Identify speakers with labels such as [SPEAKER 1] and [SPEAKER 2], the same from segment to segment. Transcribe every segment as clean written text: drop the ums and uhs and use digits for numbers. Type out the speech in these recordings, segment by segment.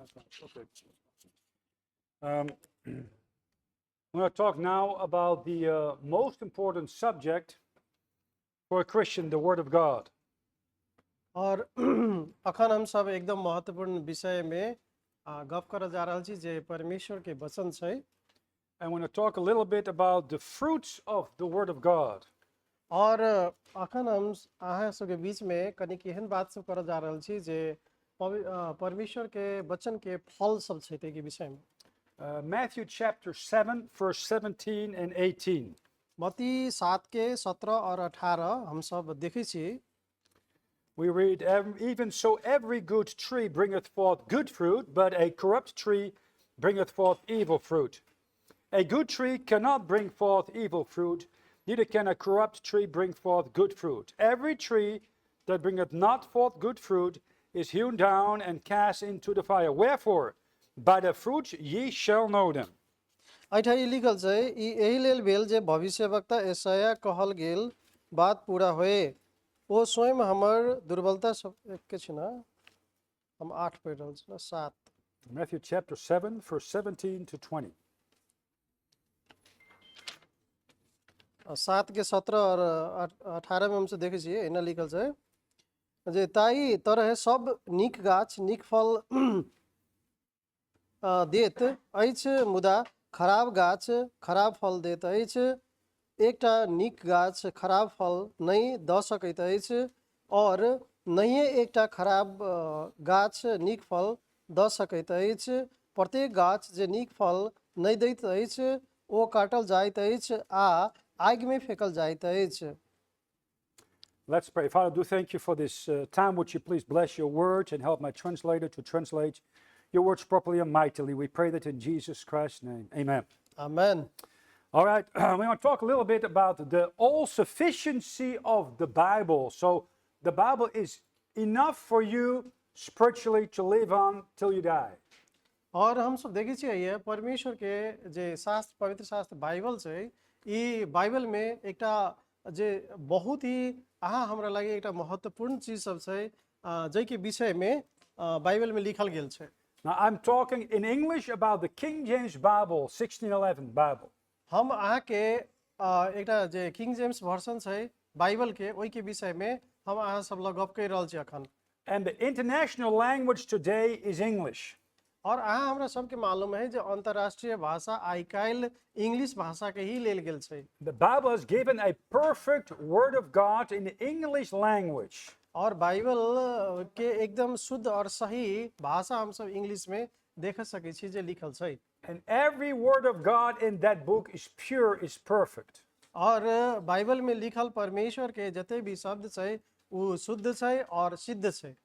[SPEAKER 1] Okay. I'm going to talk now about the most important subject for a Christian, the Word of God.
[SPEAKER 2] और अखन हम सब एकदम महत्वपूर्ण विषय में गप कर जा रहल छी जे परमेश्वर के वचन छै
[SPEAKER 1] I want to talk a little bit about the fruits of the Word of God.
[SPEAKER 2] और अखन हम अहाँ सबके बीच में कनिक एहन बात सब कर जा रहल छी जे परमेश्वर के वचन के फल सब छै ते के विषय में
[SPEAKER 1] Matthew chapter 7, verse 17 and 18.
[SPEAKER 2] मत्ती 7 के 17 और 18 हम सब देखै छी
[SPEAKER 1] We read, even so every good tree bringeth forth good fruit, but a corrupt tree bringeth forth evil fruit. A good tree cannot bring forth evil fruit, neither can a corrupt tree bring forth good fruit. Every tree that bringeth not forth good fruit is hewn down and cast into the fire. Wherefore, by the fruits ye shall know them.
[SPEAKER 2] ऐठा ई लिखल छै ई एही लेल भेल जे भविष्यवक्ता यशायाह कहल गेल बात पूरा होए ओ स्वयं हमर दुर्बलता सब के छै ना हम 8 पढ़ि रहल छी ना 7
[SPEAKER 1] Matthew chapter 7, verse 17 to 20.
[SPEAKER 2] 7 के 17 और 18 में हमसे देखे छिए एना लिखल छै जे ताई तरह सब नीक गाछ नीक फल देत अछि मुदा खराब गाछ खराब फल देत अछि एकटा नीक गाछ खराब फल नहीं द सकैत अछि और नहिए एकटा खराब गाछ नीक फल द सकैत अछि प्रत्येक गाछ जे नीक फल नहीं दैत अछि ओ काटल जाइत अछि आ आग में फेकल जाइत अछि
[SPEAKER 1] Let's pray. Father, do thank you for this time. Would you please bless your words and help my translator to translate your words properly and mightily. We pray that in Jesus Christ's name. Amen.
[SPEAKER 2] Amen.
[SPEAKER 1] All right, we want to talk a little bit about the all-sufficiency of the Bible. So the Bible is enough for you spiritually to live on till you die.
[SPEAKER 2] और हम सब देखे छिए परमेश्वर के जे शास्त्र पवित्र शास्त्र बाइबल छै ई बाइबल में एकटा जे बहुत ही अहाँ हमरा लगे एकटा महत्वपूर्ण चीज सब छै जै के विषय में बाइबल में लिखल गेल छै
[SPEAKER 1] Now I'm talking in English about the King James Bible, 1611 Bible.
[SPEAKER 2] हम अहाँ के एकटा जे किंग जेम्स वर्जन छै बाइबल के ओई के विषय में हम अहाँ सब लग गप कर रहल छी अखन
[SPEAKER 1] And the international language today is English.
[SPEAKER 2] और अहाँ हमरा सबके मालूम है जे अंतर्राष्ट्रीय भाषा आई काल इंग्लिश भाषा के ही लेल गेल छै
[SPEAKER 1] The Bible is given a perfect word of God in the English language.
[SPEAKER 2] और बाइबल के एकदम शुद्ध और सही भाषा हम सब इंग्लिश में देख सकै छी जे लिखल छै
[SPEAKER 1] And every word of God in that book is pure, is perfect.
[SPEAKER 2] और बाइबल में लिखल परमेश्वर के जते भी शब्द छै वो शुद्ध छै और सिद्ध छै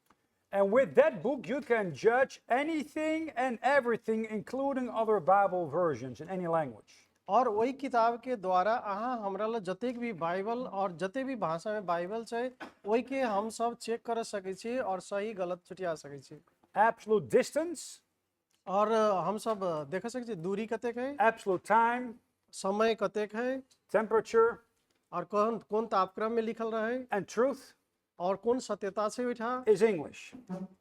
[SPEAKER 1] And with that book, you can judge anything and everything, including other Bible versions in any language.
[SPEAKER 2] और वही किताब के द्वारा अहाँ हमरा ल जतेक भी बाइबल और जते भी भाषा में बाइबल छै वही के हम सब चेक कर सकै छी और सही गलत छुटिया सकै छी
[SPEAKER 1] Absolute distance,
[SPEAKER 2] और हम सब देख सकै छी दूरी कतेक है
[SPEAKER 1] absolute time,
[SPEAKER 2] समय कतेक है
[SPEAKER 1] temperature,
[SPEAKER 2] और कौन कौन तापक्रम में लिखल रहे
[SPEAKER 1] and truth
[SPEAKER 2] और कौन सत्यता छै ओइठा
[SPEAKER 1] is English.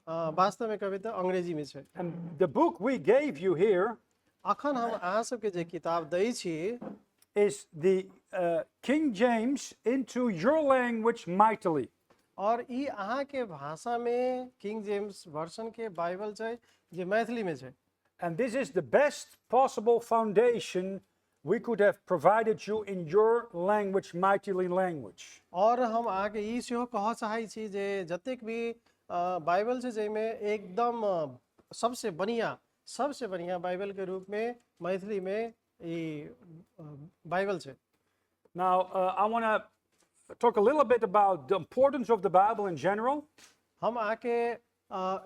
[SPEAKER 2] वास्तव में कभी तो अंग्रेजी में छै
[SPEAKER 1] And the book we gave you here
[SPEAKER 2] अखन हम अहाँ सबके जे किताब दै छी
[SPEAKER 1] is the King James into your language mightily.
[SPEAKER 2] और ई अहाँ के भाषा में किंग जेम्स वर्जन के बाइबल छै जे मैथिली में छै
[SPEAKER 1] And this is the best possible foundation we could have provided you in your language, mightily language.
[SPEAKER 2] और हम अहाँ के ई सेहो कह चाहै छी जे जतेक भी बाइबल छै जेमे एकदम सबसे बढ़िया बाइबल के रूप में मैथिली में ई बाइबल छै
[SPEAKER 1] Now, I want to talk a little bit about the importance of the Bible in general.
[SPEAKER 2] हम आके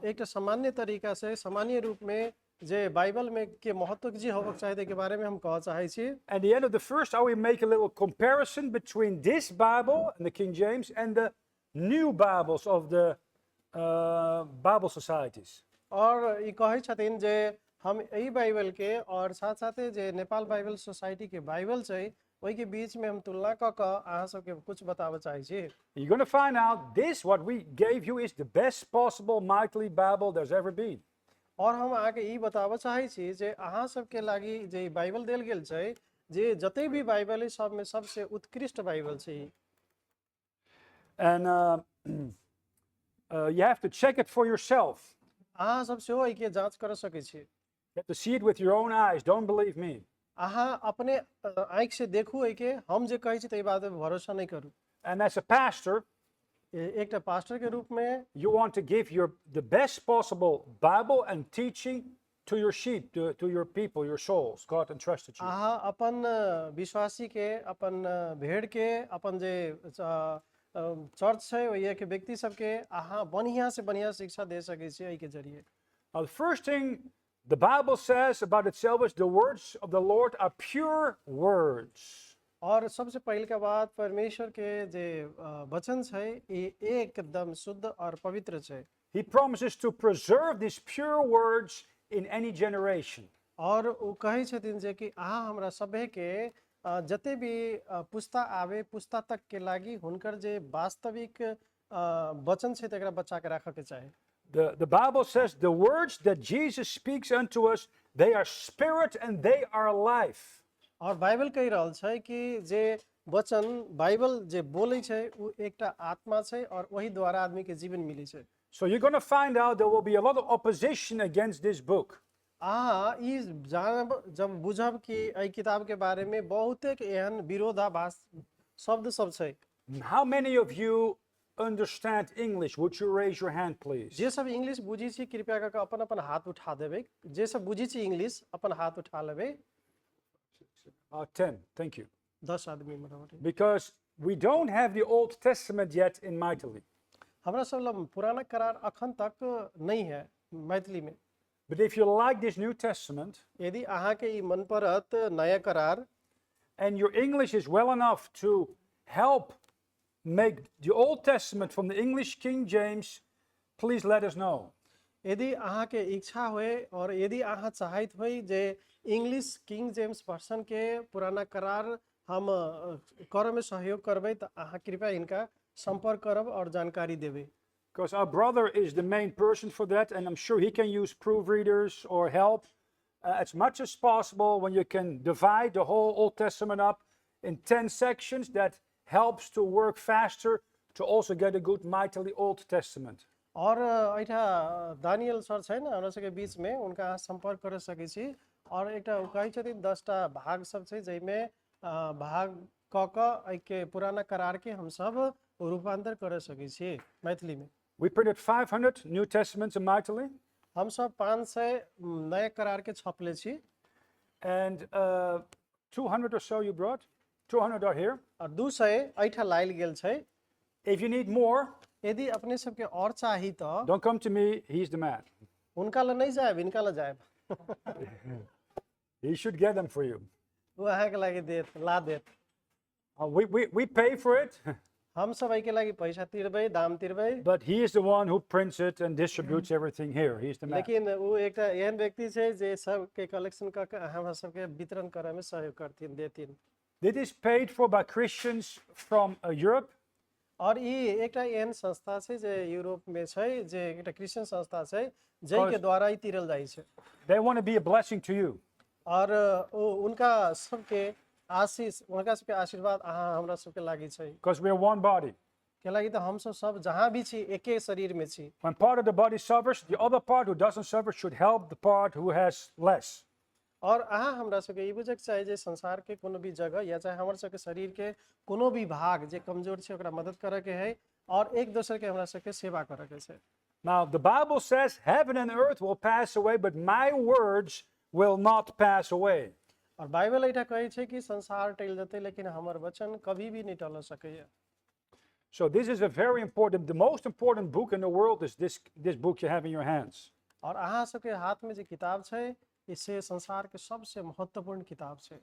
[SPEAKER 2] एक सामान्य तरीका से सामान्य रूप में जे बाइबल में के महत्व जी होबक चाहिए के बारे में हम कह चाहै छी
[SPEAKER 1] At the end of the first, I will make a little comparison between this Bible and the King James and the new Bibles of the Bible societies.
[SPEAKER 2] और ई कहै छथिन जे हम यही बाइबल के और साथ साथे जे नेपाल बाइबल सोसाइटी के बाइबल छै ओई के बीच में हम तुलना क क अहाँ सबके कुछ बताबे चाहै छी
[SPEAKER 1] You're going to find out this, what we gave you, is the best possible mightily Bible there's ever been.
[SPEAKER 2] और हम अहाँके ई बताबऽ चाहै छी जे अहाँ सबके लागि जे ई बाइबल देल गेल छै जे जते भी बाइबल है सबमे सबसे उत्कृष्ट बाइबल छै ई।
[SPEAKER 1] And you have to check it for yourself.
[SPEAKER 2] अहाँ सब सेहो एहिके जाँच कर सकै छी।
[SPEAKER 1] You have to see it with your own eyes. Don't believe me.
[SPEAKER 2] अहाँ अपने आँखि से देखू एहिके, हम जे कहै छी ताहि बात पे भरोसा नहीं करू।
[SPEAKER 1] And as a pastor,
[SPEAKER 2] एकटा पास्टर के रूप में
[SPEAKER 1] you want to give the best possible Bible and teaching to your sheep, to your people, your souls. God entrusted you.
[SPEAKER 2] अहाँ अपन विश्वासी के, अपन भेड़ के, अपन जे चर्च छै ओहि के व्यक्ति सबके अहाँ बढ़िया से बढ़िया शिक्षा दे सकै छी एहि के जरिए।
[SPEAKER 1] Now, the first thing the Bible says about itself is the words of the Lord are pure words.
[SPEAKER 2] और सबसे पहले का बात परमेश्वर के जे वचन छै ये एकदम शुद्ध और पवित्र छै।
[SPEAKER 1] He promises to preserve these pure words in any generation.
[SPEAKER 2] और वो कहै छथिन जे कि अहाँ हमरा सभे के जते भी पुस्ता आवे पुस्ता तक के लागि हुनकर जे वास्तविक वचन छै तकरा बचा के राखऽ के चाही।
[SPEAKER 1] The Bible says the words that Jesus speaks unto us, they are spirit and they are life.
[SPEAKER 2] और बाइबल कहि रहल छै कि जे वचन बाइबल जे बोलै छै उ एकटा आत्मा छै और वही द्वारा आदमी के जीवन मिलै छै।
[SPEAKER 1] So you're going to find out there will be a lot of opposition against this book.
[SPEAKER 2] अहाँ ई जानब जब बुझब कि एहि किताब के बारे में बहुतेक एहन विरोधाभास शब्द सब छै।
[SPEAKER 1] How many of you understand English? Would you raise your hand, please?
[SPEAKER 2] जे सब इंग्लिश बुझी छी कृपया करके अपन अपन हाथ उठा देबै। जे सब बुझी छी इंग्लिश अपन हाथ उठा लेबै।
[SPEAKER 1] 10, thank you.
[SPEAKER 2] 10 आदमी मोटामोटी।
[SPEAKER 1] Because we don't have the Old Testament yet in Maithili.
[SPEAKER 2] हमरा सब लग पुराना करार अखन तक नहीं है मैथिली में।
[SPEAKER 1] But if you like this New Testament
[SPEAKER 2] यदि अहाँ के ई मन परत नया करार
[SPEAKER 1] and your English is well enough to help make the Old Testament from the English King James, please let us know.
[SPEAKER 2] यदि अहाँ के इच्छा होए और यदि अहाँ चाहत होई जे इंग्लिश किंग जेम्स वर्सन के पुराना करार हम करे में सहयोग करबै त अहाँ कृपया इनका संपर्क करब और जानकारी देबै।
[SPEAKER 1] Because our brother is the main person for that, and I'm sure he can use proofreaders or help as much as possible when you can divide the whole Old Testament up in 10 sections. That helps to work faster to also get a good mightily Old Testament.
[SPEAKER 2] और ऐठा Daniel sir छैन हमरा सबके बीच में उनका अहाँ संपर्क कर सकै छी और एकटा कहै छथिन 10 टा भाग सब छै जइमे भाग क क के पुराना करार के हम सब रूपांतर कर सकै छी मैथिली में।
[SPEAKER 1] We printed 500 New Testaments in Maithili.
[SPEAKER 2] हम सब 500 नया करार के छपले छी।
[SPEAKER 1] And 200 or so you brought. 200 are here.
[SPEAKER 2] और 200 ऐठा लाइल गेल छै।
[SPEAKER 1] If you need more,
[SPEAKER 2] यदि अपने सबके और चाही तो
[SPEAKER 1] don't come to me. He's the man.
[SPEAKER 2] उनका ल नहीं जाए इनका ल जाए।
[SPEAKER 1] He should get them for you.
[SPEAKER 2] वो अहाँ के लागि देत ला देत।
[SPEAKER 1] We pay for it,
[SPEAKER 2] हम सब एहि के लागि पैसा तिरबै दाम तिरबै।
[SPEAKER 1] but he is the one who prints it and distributes everything here. He's the man.
[SPEAKER 2] लेकिन वो एकटा एहन व्यक्ति छै जे सब के कलेक्शन क के हमरा सब के वितरण करे में सहयोग करथिन देथिन।
[SPEAKER 1] It is paid for by Christians from Europe.
[SPEAKER 2] और ई एकटा एहन संस्था छै जे यूरोप में छै जे एकटा क्रिश्चियन संस्था छै जै के द्वारा ही तिरल जाइ छै।
[SPEAKER 1] They want to be a blessing to you.
[SPEAKER 2] और उनका सबके आशीष उनका सबके आशीर्वाद अहाँ हमरा सबके लागि छै।
[SPEAKER 1] Because we are one body.
[SPEAKER 2] के लागि त हम सब जहाँ भी छी एके शरीर में छी।
[SPEAKER 1] When part of the body suffers, the other part who doesn't suffer should help the part who has less.
[SPEAKER 2] और अहाँ हमरा सबके ई बुझक चाही जे संसार के कोनो भी जगह या चाहे हमर सबके शरीर के कोनो भी भाग जे कमजोर छै ओकरा मदद करे के है और एक दूसरे के हमरा सबके सेवा करे के छै।
[SPEAKER 1] Now, the Bible says heaven and earth will pass away, but my words will not pass away.
[SPEAKER 2] और बाइबल ऐठा कहै छै कि संसार टल जते लेकिन हमर वचन कभी भी नहीं टल सकैया।
[SPEAKER 1] So this is a very important, the most important book in the world is this book you have in your hands.
[SPEAKER 2] और अहाँ सबके हाथ में जे किताब छै इससे संसार के सबसे महत्वपूर्ण किताब छै।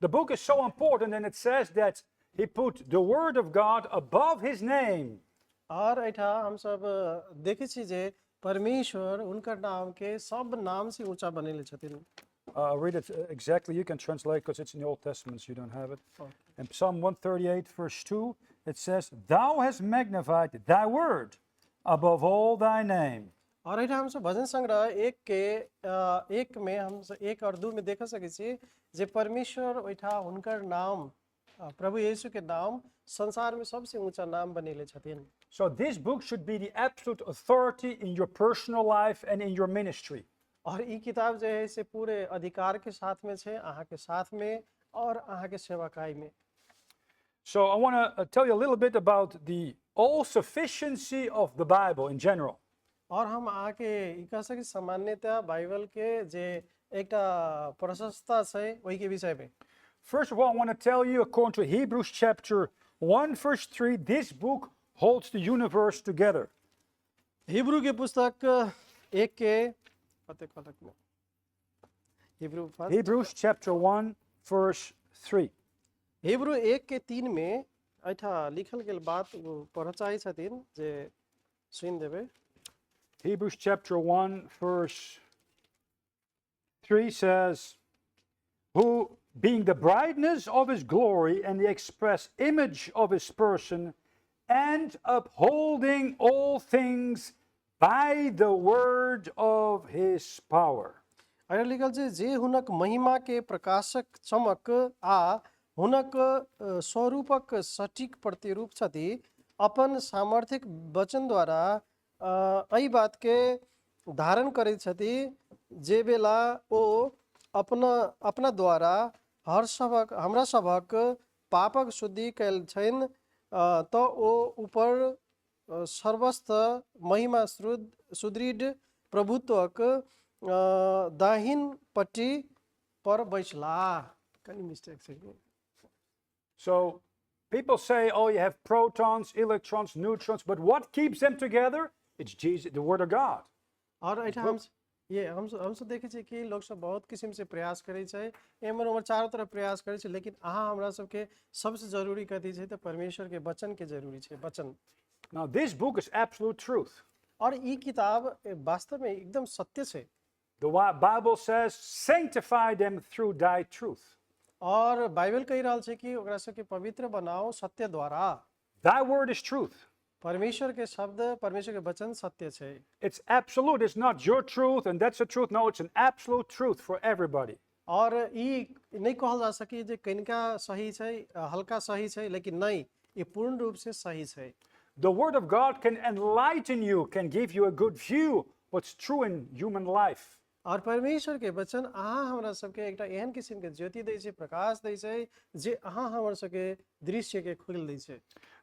[SPEAKER 1] The book is so important, and it says that he put the word of God above his name.
[SPEAKER 2] और ऐठा हम सब देखै छी जे परमेश्वर उनकर नाम के सब नाम से ऊंचा बनेले छथिन।
[SPEAKER 1] Read it exactly. You can translate because it's in the Old Testament, so you don't have it.
[SPEAKER 2] Okay.
[SPEAKER 1] In Psalm 138, verse 2, it says, Thou hast magnified thy word above all thy name.
[SPEAKER 2] और एहिठाम हमसब भजन संग्रह एक में हम 1 और 2 में देख सकै छी जे परमेश्वर ओइठा हुनकर नाम प्रभु यीशु के नाम संसार में सबसे ऊंचा नाम बनेले छथिन।
[SPEAKER 1] So this book should be the absolute authority in your personal life and in your ministry.
[SPEAKER 2] और ई किताब जो है से पूरे अधिकार के साथ में छे, अहाँ के साथ में और अहाँ के सेवकाई में।
[SPEAKER 1] So I want to tell you a little bit about the all sufficiency of the Bible in general.
[SPEAKER 2] और हम आके ई कह सके सामान्यतः बाइबल के जे एकटा प्रशंसा छै ओहि के विषय में।
[SPEAKER 1] First of all, I want to tell you, according to Hebrews chapter 1, verse 3, this book holds the universe together.
[SPEAKER 2] Hebrew के पुस्तक 1 के कते कलक में Hebrew first
[SPEAKER 1] Hebrews chapter 1, verse 3.
[SPEAKER 2] Hebrew 1 के 3 में ऐठा लिखल गेल बात पढ़ चाहै छथिन जे सुनि देबै।
[SPEAKER 1] Hebrews chapter 1, verse 3 says, who, being the brightness of his glory and the express image of his person, and upholding all things by the word of his power.
[SPEAKER 2] अहिले लिखल छै जे हुनक महिमा के प्रकाशक चमक आ हुनक स्वरूपक सटीक प्रतिरूप छथि, अपन सामर्थिक वचन द्वारा एहि बात के धारण करैत छथि जे बेला ओ अपना द्वारा हमरा सभक पापक शुद्धि कैल छन्, त ओ ऊपर सर्वस्थ महिमा सुदृढ़ प्रभुत्वक दाहिन पट्टी पर बैसला। कनी मिस्टेक छै।
[SPEAKER 1] So people say, oh, you have protons, electrons, neutrons, but what keeps them together? It's Jesus, the Word of God.
[SPEAKER 2] और ऐठा हम सब देखे छै कि लोग सब बहुत किस्म से प्रयास करे छै, एमर उमर चारों तरफ प्रयास करे छै, लेकिन अहाँ हमरा सबके सबसे जरूरी कथी छै त परमेश्वर के वचन के जरूरी छै, वचन।
[SPEAKER 1] Now, this book is absolute truth.
[SPEAKER 2] और ई किताब वास्तव में एकदम सत्य छै।
[SPEAKER 1] The Bible says, sanctify them through thy truth.
[SPEAKER 2] और बाइबल कहि रहल छै कि ओकरा सबके पवित्र बनाओ सत्य द्वारा।
[SPEAKER 1] Thy word is truth.
[SPEAKER 2] परमेश्वर के शब्द, परमेश्वर के वचन सत्य छै।
[SPEAKER 1] It's absolute. It's not your truth and that's the truth. No, it's an absolute truth for everybody.
[SPEAKER 2] और ई नहीं कहल जा सके जे कनिका सही छै, हल्का सही छै, लेकिन नहीं, ये पूर्ण रूप से सही छै।
[SPEAKER 1] The Word of God can enlighten you, can give you a good view what's true in human life.
[SPEAKER 2] और परमेश्वर के वचन अहाँ हमरा सबके एकटा एहन किस्म के ज्योति दै छै, प्रकाश दै छै जे अहाँ हमरा सबके दृश्य के खोल दै छै।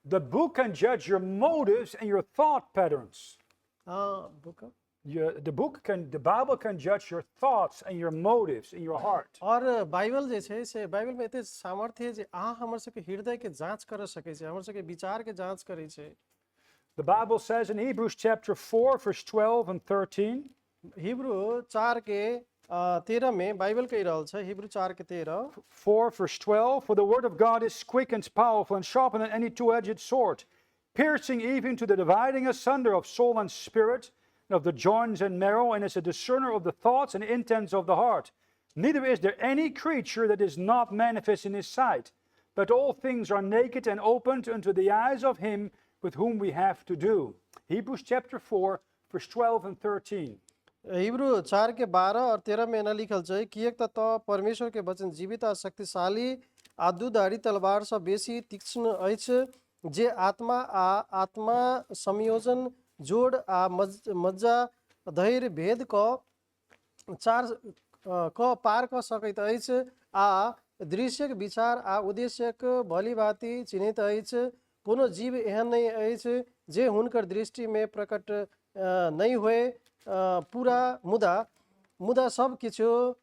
[SPEAKER 1] The book can judge your motives and your thought patterns. The Bible can judge your thoughts and your motives in your heart.
[SPEAKER 2] और बाइबल जे छै से बाइबल में एते सामर्थ्य जे अहाँ हमर सबके हृदय के जांच कर सकै छै, हमर सबके विचार के जांच करै छै।
[SPEAKER 1] The Bible says in Hebrews chapter 4, verse 12 and 13.
[SPEAKER 2] Hebrew 4 के 13 में बाइबल कहि रहल छै, हिब्रू 4 के 13।
[SPEAKER 1] 4 verse 12, for the word of God is quick and powerful and sharper than any two-edged sword, piercing even to the dividing asunder of soul and spirit, and of the joints and marrow, and is a discerner of the thoughts and intents of the heart. Neither is there any creature that is not manifest in his sight, but all things are naked and opened unto the eyes of him with whom we have to do. Hebrews chapter 4, verse 12 and 13.
[SPEAKER 2] Hebrew 4 के 12 और 13 में एना लिखल छै कि एक त परमेश्वर के वचन जीवित आ शक्तिशाली आ दुधारी तलवार सँ बेसी तीक्ष्ण अछि, जे आत्मा संयोजन जोड़ आ मज्जा धैर्य भेद क पार क सकैत अछि, आ दृश्यक विचार आ उद्देश्यक भली भांति चिन्हित अछि। कोनो जीव एहन नहीं अछि जे हुनकर दृष्टि में प्रकट नहीं होए, पूरा मुदा सब किछु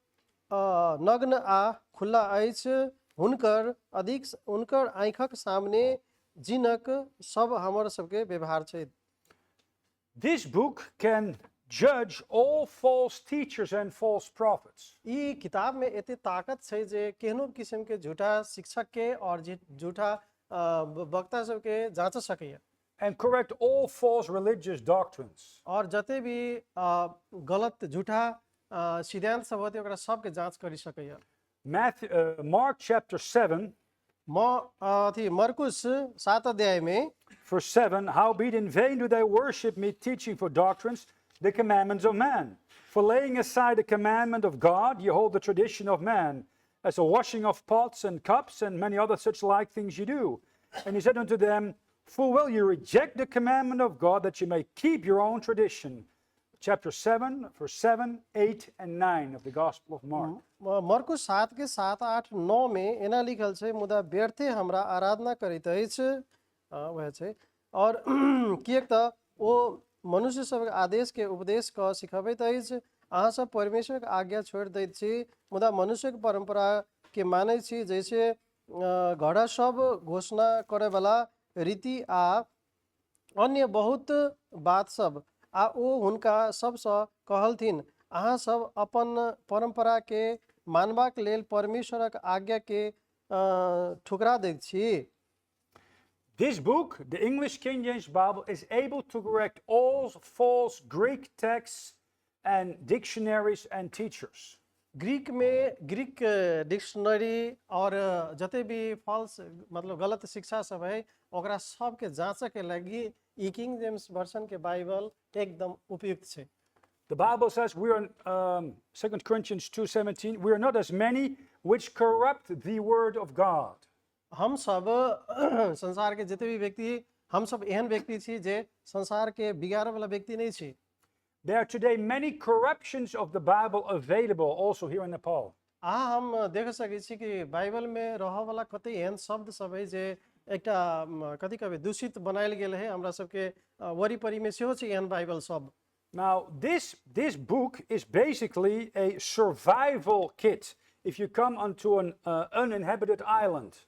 [SPEAKER 2] नग्न आ खुला अछि, हुनकर आँखक सामने जिनक सब हमर सबके व्यवहार छै।
[SPEAKER 1] This book can judge all false teachers and false prophets.
[SPEAKER 2] ई किताब में एते ताकत छै जे केहनो किस्म के झूठा शिक्षक के और झूठा वक्ता सब के जांच सकैया।
[SPEAKER 1] And correct all false religious doctrines.
[SPEAKER 2] और जते भी गलत झूठा सिद्धांत सब होते ओकरा सब के जांच करि सकैया।
[SPEAKER 1] Mark chapter 7,
[SPEAKER 2] मरकुस 7 अध्याय में
[SPEAKER 1] verse 7, howbeit in vain do they worship me, teaching for doctrines, the commandments of man. For laying aside the commandment of God, you hold the tradition of man, as a washing of pots and cups and many other such like things you do. And he said unto them, full well you reject the commandment of God, that you may keep your own tradition. Chapter 7, verse 7, 8, and 9 of the Gospel of Mark.
[SPEAKER 2] मर्कुस 7 के 7, 8, 9 में एना लिखल छै, मुदा व्यर्थे हमरा आराधना करैत अछि, वह छै, और किएक त ओ मनुष्य सबके आदेश के उपदेश क सिखबैत अछि, अहाँ सब परमेश्वर के आज्ञा छोड़ि दैत छी, मुदा मनुष्य के परंपरा के मानै छी, जैसे घड़ा सब घोषणा करे वाला रीति आ अन्य बहुत बात सब आ ओ हुनका सबसँ कहलथिन, अहाँ सब अपन परंपरा के मानबाक लेल परमेश्वरक आज्ञा के ठुकरा दैत छी।
[SPEAKER 1] This book, the English King James Bible, is able to correct all false Greek texts and dictionaries and teachers.
[SPEAKER 2] Greek में ग्रीक डिक्शनरी और जते भी फॉल्स मतलब गलत शिक्षा सब है ओकरा सब के जांचे के लगी ई किंग जेम्स वर्जन के बाइबल एकदम उपयुक्त छै।
[SPEAKER 1] The Bible says we are in 2 Corinthians 2:17, we are not as many which corrupt the word of God.
[SPEAKER 2] हम सब संसार के जते भी व्यक्ति हम सब एहन व्यक्ति छी जे संसार के बिगाड़े वाला व्यक्ति नहीं छी।
[SPEAKER 1] There are today many corruptions of the Bible available also here in Nepal.
[SPEAKER 2] हम देख सकै छी कि बाइबल में रह वाला कते एहन शब्द सब है जे एकटा कथी कहबे दूषित बनायल गेल है, हमरा सबके वरीपरी में सेहो छै एहन बाइबल सब।
[SPEAKER 1] Now this book is basically a survival kit if you come onto an uninhabited island.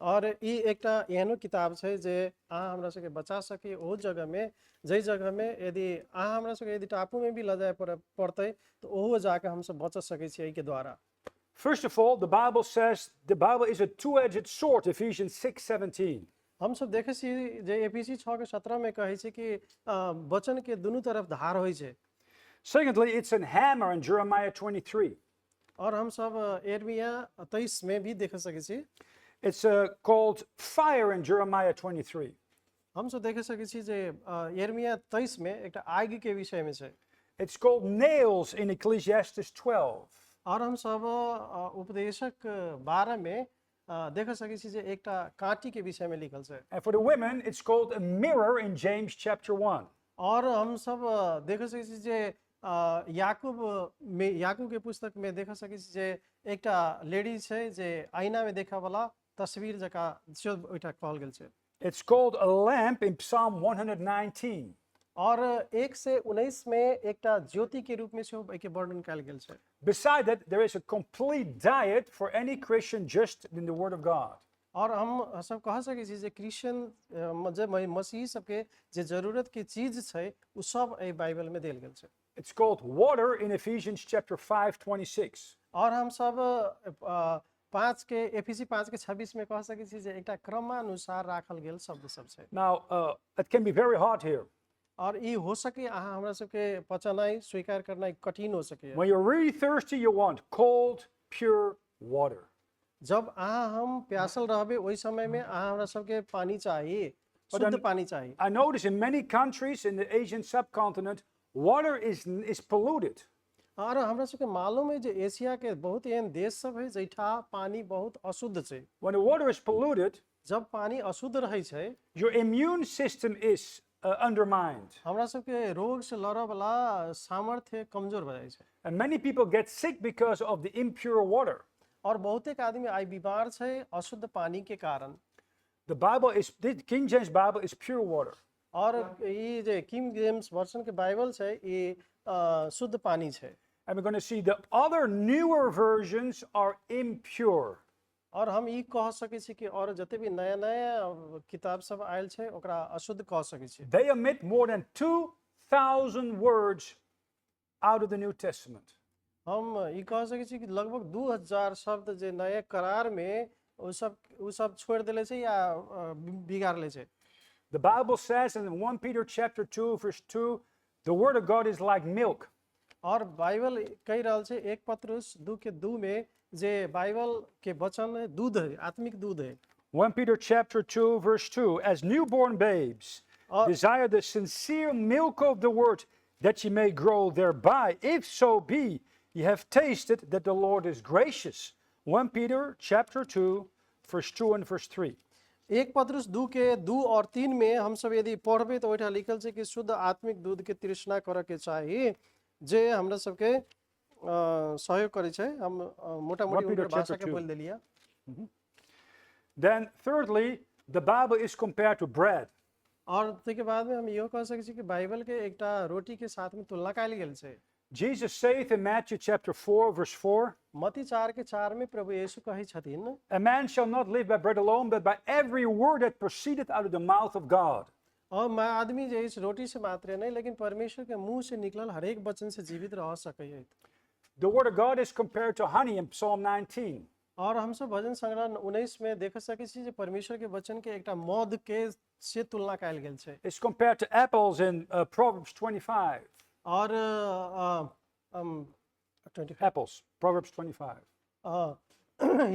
[SPEAKER 2] और ई एकटा एहनो किताब छै जे अहाँ हमरा सबके बचा सके ओ जगह में, जई जगह में यदि अहाँ हमरा सबके यदि टापू में भी ल जाए पड़तै तो ओहो जाके हम सब बच सकै छी एहि के द्वारा।
[SPEAKER 1] First of all, the Bible says the Bible is a two-edged sword, Ephesians 6:17.
[SPEAKER 2] हम सब देखे छी जे एफिसी 6 के 17 में कहै छै कि वचन के दुनू तरफ धार होय छै।
[SPEAKER 1] Secondly, it's a hammer in Jeremiah 23.
[SPEAKER 2] और हम सब यिर्मयाह 23 में भी देख सकै छी।
[SPEAKER 1] It's called fire in Jeremiah 23.
[SPEAKER 2] हम सब देख सकै छी जे यिर्मयाह 23 में एकटा आग के विषय में छै।
[SPEAKER 1] It's called nails in Ecclesiastes 12.
[SPEAKER 2] और हम सब उपदेशक 12 में देख सकै छी जे एकटा कांटी के विषय में लिखल छै।
[SPEAKER 1] And for the women, it's called a mirror in James chapter 1.
[SPEAKER 2] और हम सब देख सकै छी जे याकूब के पुस्तक में देख सकै छी जे एकटा लेडी छै जे आईना में देखा वाला तस्वीर जका जो ओइटा कहल गेल छै।
[SPEAKER 1] It's called a lamp in Psalm 119.
[SPEAKER 2] और 1 से 19 में एकटा ज्योति के रूप में से एके वर्णन कयल गेल छै।
[SPEAKER 1] Beside that, there is a complete diet for any Christian just in the Word of God.
[SPEAKER 2] और हम सब कह सकै छी जे क्रिश्चियन जे मसीही सबके जे जरूरत के चीज छै उ सब एहि बाइबल में देल गेल छै।
[SPEAKER 1] It's called water in Ephesians chapter 5:26.
[SPEAKER 2] और हम सब 5 के एफिसी 5 के 26 में कह सकै छी जे एकटा क्रमानुसार राखल गेल शब्द सब छै।
[SPEAKER 1] Now, it can be very hard here.
[SPEAKER 2] और ई हो सके अहाँ हमरा सबके पचनाई स्वीकार करनाई कठिन हो सके।
[SPEAKER 1] When you're really thirsty, you want cold, pure water.
[SPEAKER 2] जब अहाँ हम प्यासल रहबे ओइ समय में अहाँ हमरा सबके पानी चाहिए, शुद्ध पानी चाहिए।
[SPEAKER 1] I notice in many countries in the Asian subcontinent, water is polluted.
[SPEAKER 2] और हमरा सबके मालूम है जे एशिया के बहुत एहन देश सब है जैठा पानी बहुत अशुद्ध छै।
[SPEAKER 1] When the water is polluted,
[SPEAKER 2] जब पानी अशुद्ध रहै छै,
[SPEAKER 1] your immune system is undermined.
[SPEAKER 2] हमरा सबके रोग से लड़े वाला सामर्थ्य कमजोर भ जाय छै।
[SPEAKER 1] And many people get sick because of the impure water.
[SPEAKER 2] और बहुतेक आदमी आई बीमार छै अशुद्ध पानी के कारण।
[SPEAKER 1] The King James Bible is pure water.
[SPEAKER 2] और ई जे किंग जेम्स वर्जन के बाइबल छै ई शुद्ध पानी छै।
[SPEAKER 1] And we're going to see the other newer versions are impure.
[SPEAKER 2] और हम ई कह सकै छी कि और जते भी नया नया किताब सब आयल छै ओकरा अशुद्ध कह सकै छी।
[SPEAKER 1] They omit more than 2,000 words out of the New Testament.
[SPEAKER 2] हम ई कह सकै छी कि लगभग 2000 शब्द जे नए करार में उ सब छोड़ देले छै या बिगाड़ ले छै।
[SPEAKER 1] The Bible says in 1 Peter chapter 2 verse 2, the word of God is like milk.
[SPEAKER 2] और बाइबल कह रहल छै 1 पत्रुस 2 के 2 में जे बाइबल के वचन दूध है, आत्मिक दूध है।
[SPEAKER 1] 1 Peter chapter 2 verse 2, as newborn babes desire the sincere milk of the word, that ye may grow thereby, if so be ye have tasted that the Lord is gracious. 1 Peter chapter 2, verse 2 and verse 3.
[SPEAKER 2] 1 पत्रुस 2 के 2 और 3 में हम सब यदि पढ़बे तो ओइठा लिखल छै कि शुद्ध आत्मिक दूध के तृष्णा करे के चाही जे हमरा सबके सहयोग करे छै। हम मोटा मोटी
[SPEAKER 1] 1 Peter
[SPEAKER 2] उनकर भाषा
[SPEAKER 1] chapter
[SPEAKER 2] के
[SPEAKER 1] 2.
[SPEAKER 2] बोल देलिया।
[SPEAKER 1] Then thirdly, the Bible is compared to bread.
[SPEAKER 2] और त्यसके बाद में हम इहो कह सकै छी कि बाइबल के एकटा रोटी के साथ में तुलना कयल गेल छै।
[SPEAKER 1] Jesus saith in Matthew chapter 4, verse 4,
[SPEAKER 2] मत्ती 4 के 4 में प्रभु यीशु कहै छथिन,
[SPEAKER 1] a man shall not live by bread alone, but by every word that proceedeth out of the mouth of God.
[SPEAKER 2] और मैं आदमी जे इस रोटी से मात्र नहीं लेकिन परमेश्वर के मुंह से निकलल हर एक वचन से जीवित रह सकैए।
[SPEAKER 1] The word of God is compared to honey in Psalm 19.
[SPEAKER 2] और हम सब भजन संग्रह 19 में देख सकै छी जे परमेश्वर के वचन के एकटा मध के से तुलना कयल गेल छै।
[SPEAKER 1] It's compared to apples in Proverbs 25.
[SPEAKER 2] और 25
[SPEAKER 1] Apples, Proverbs 25.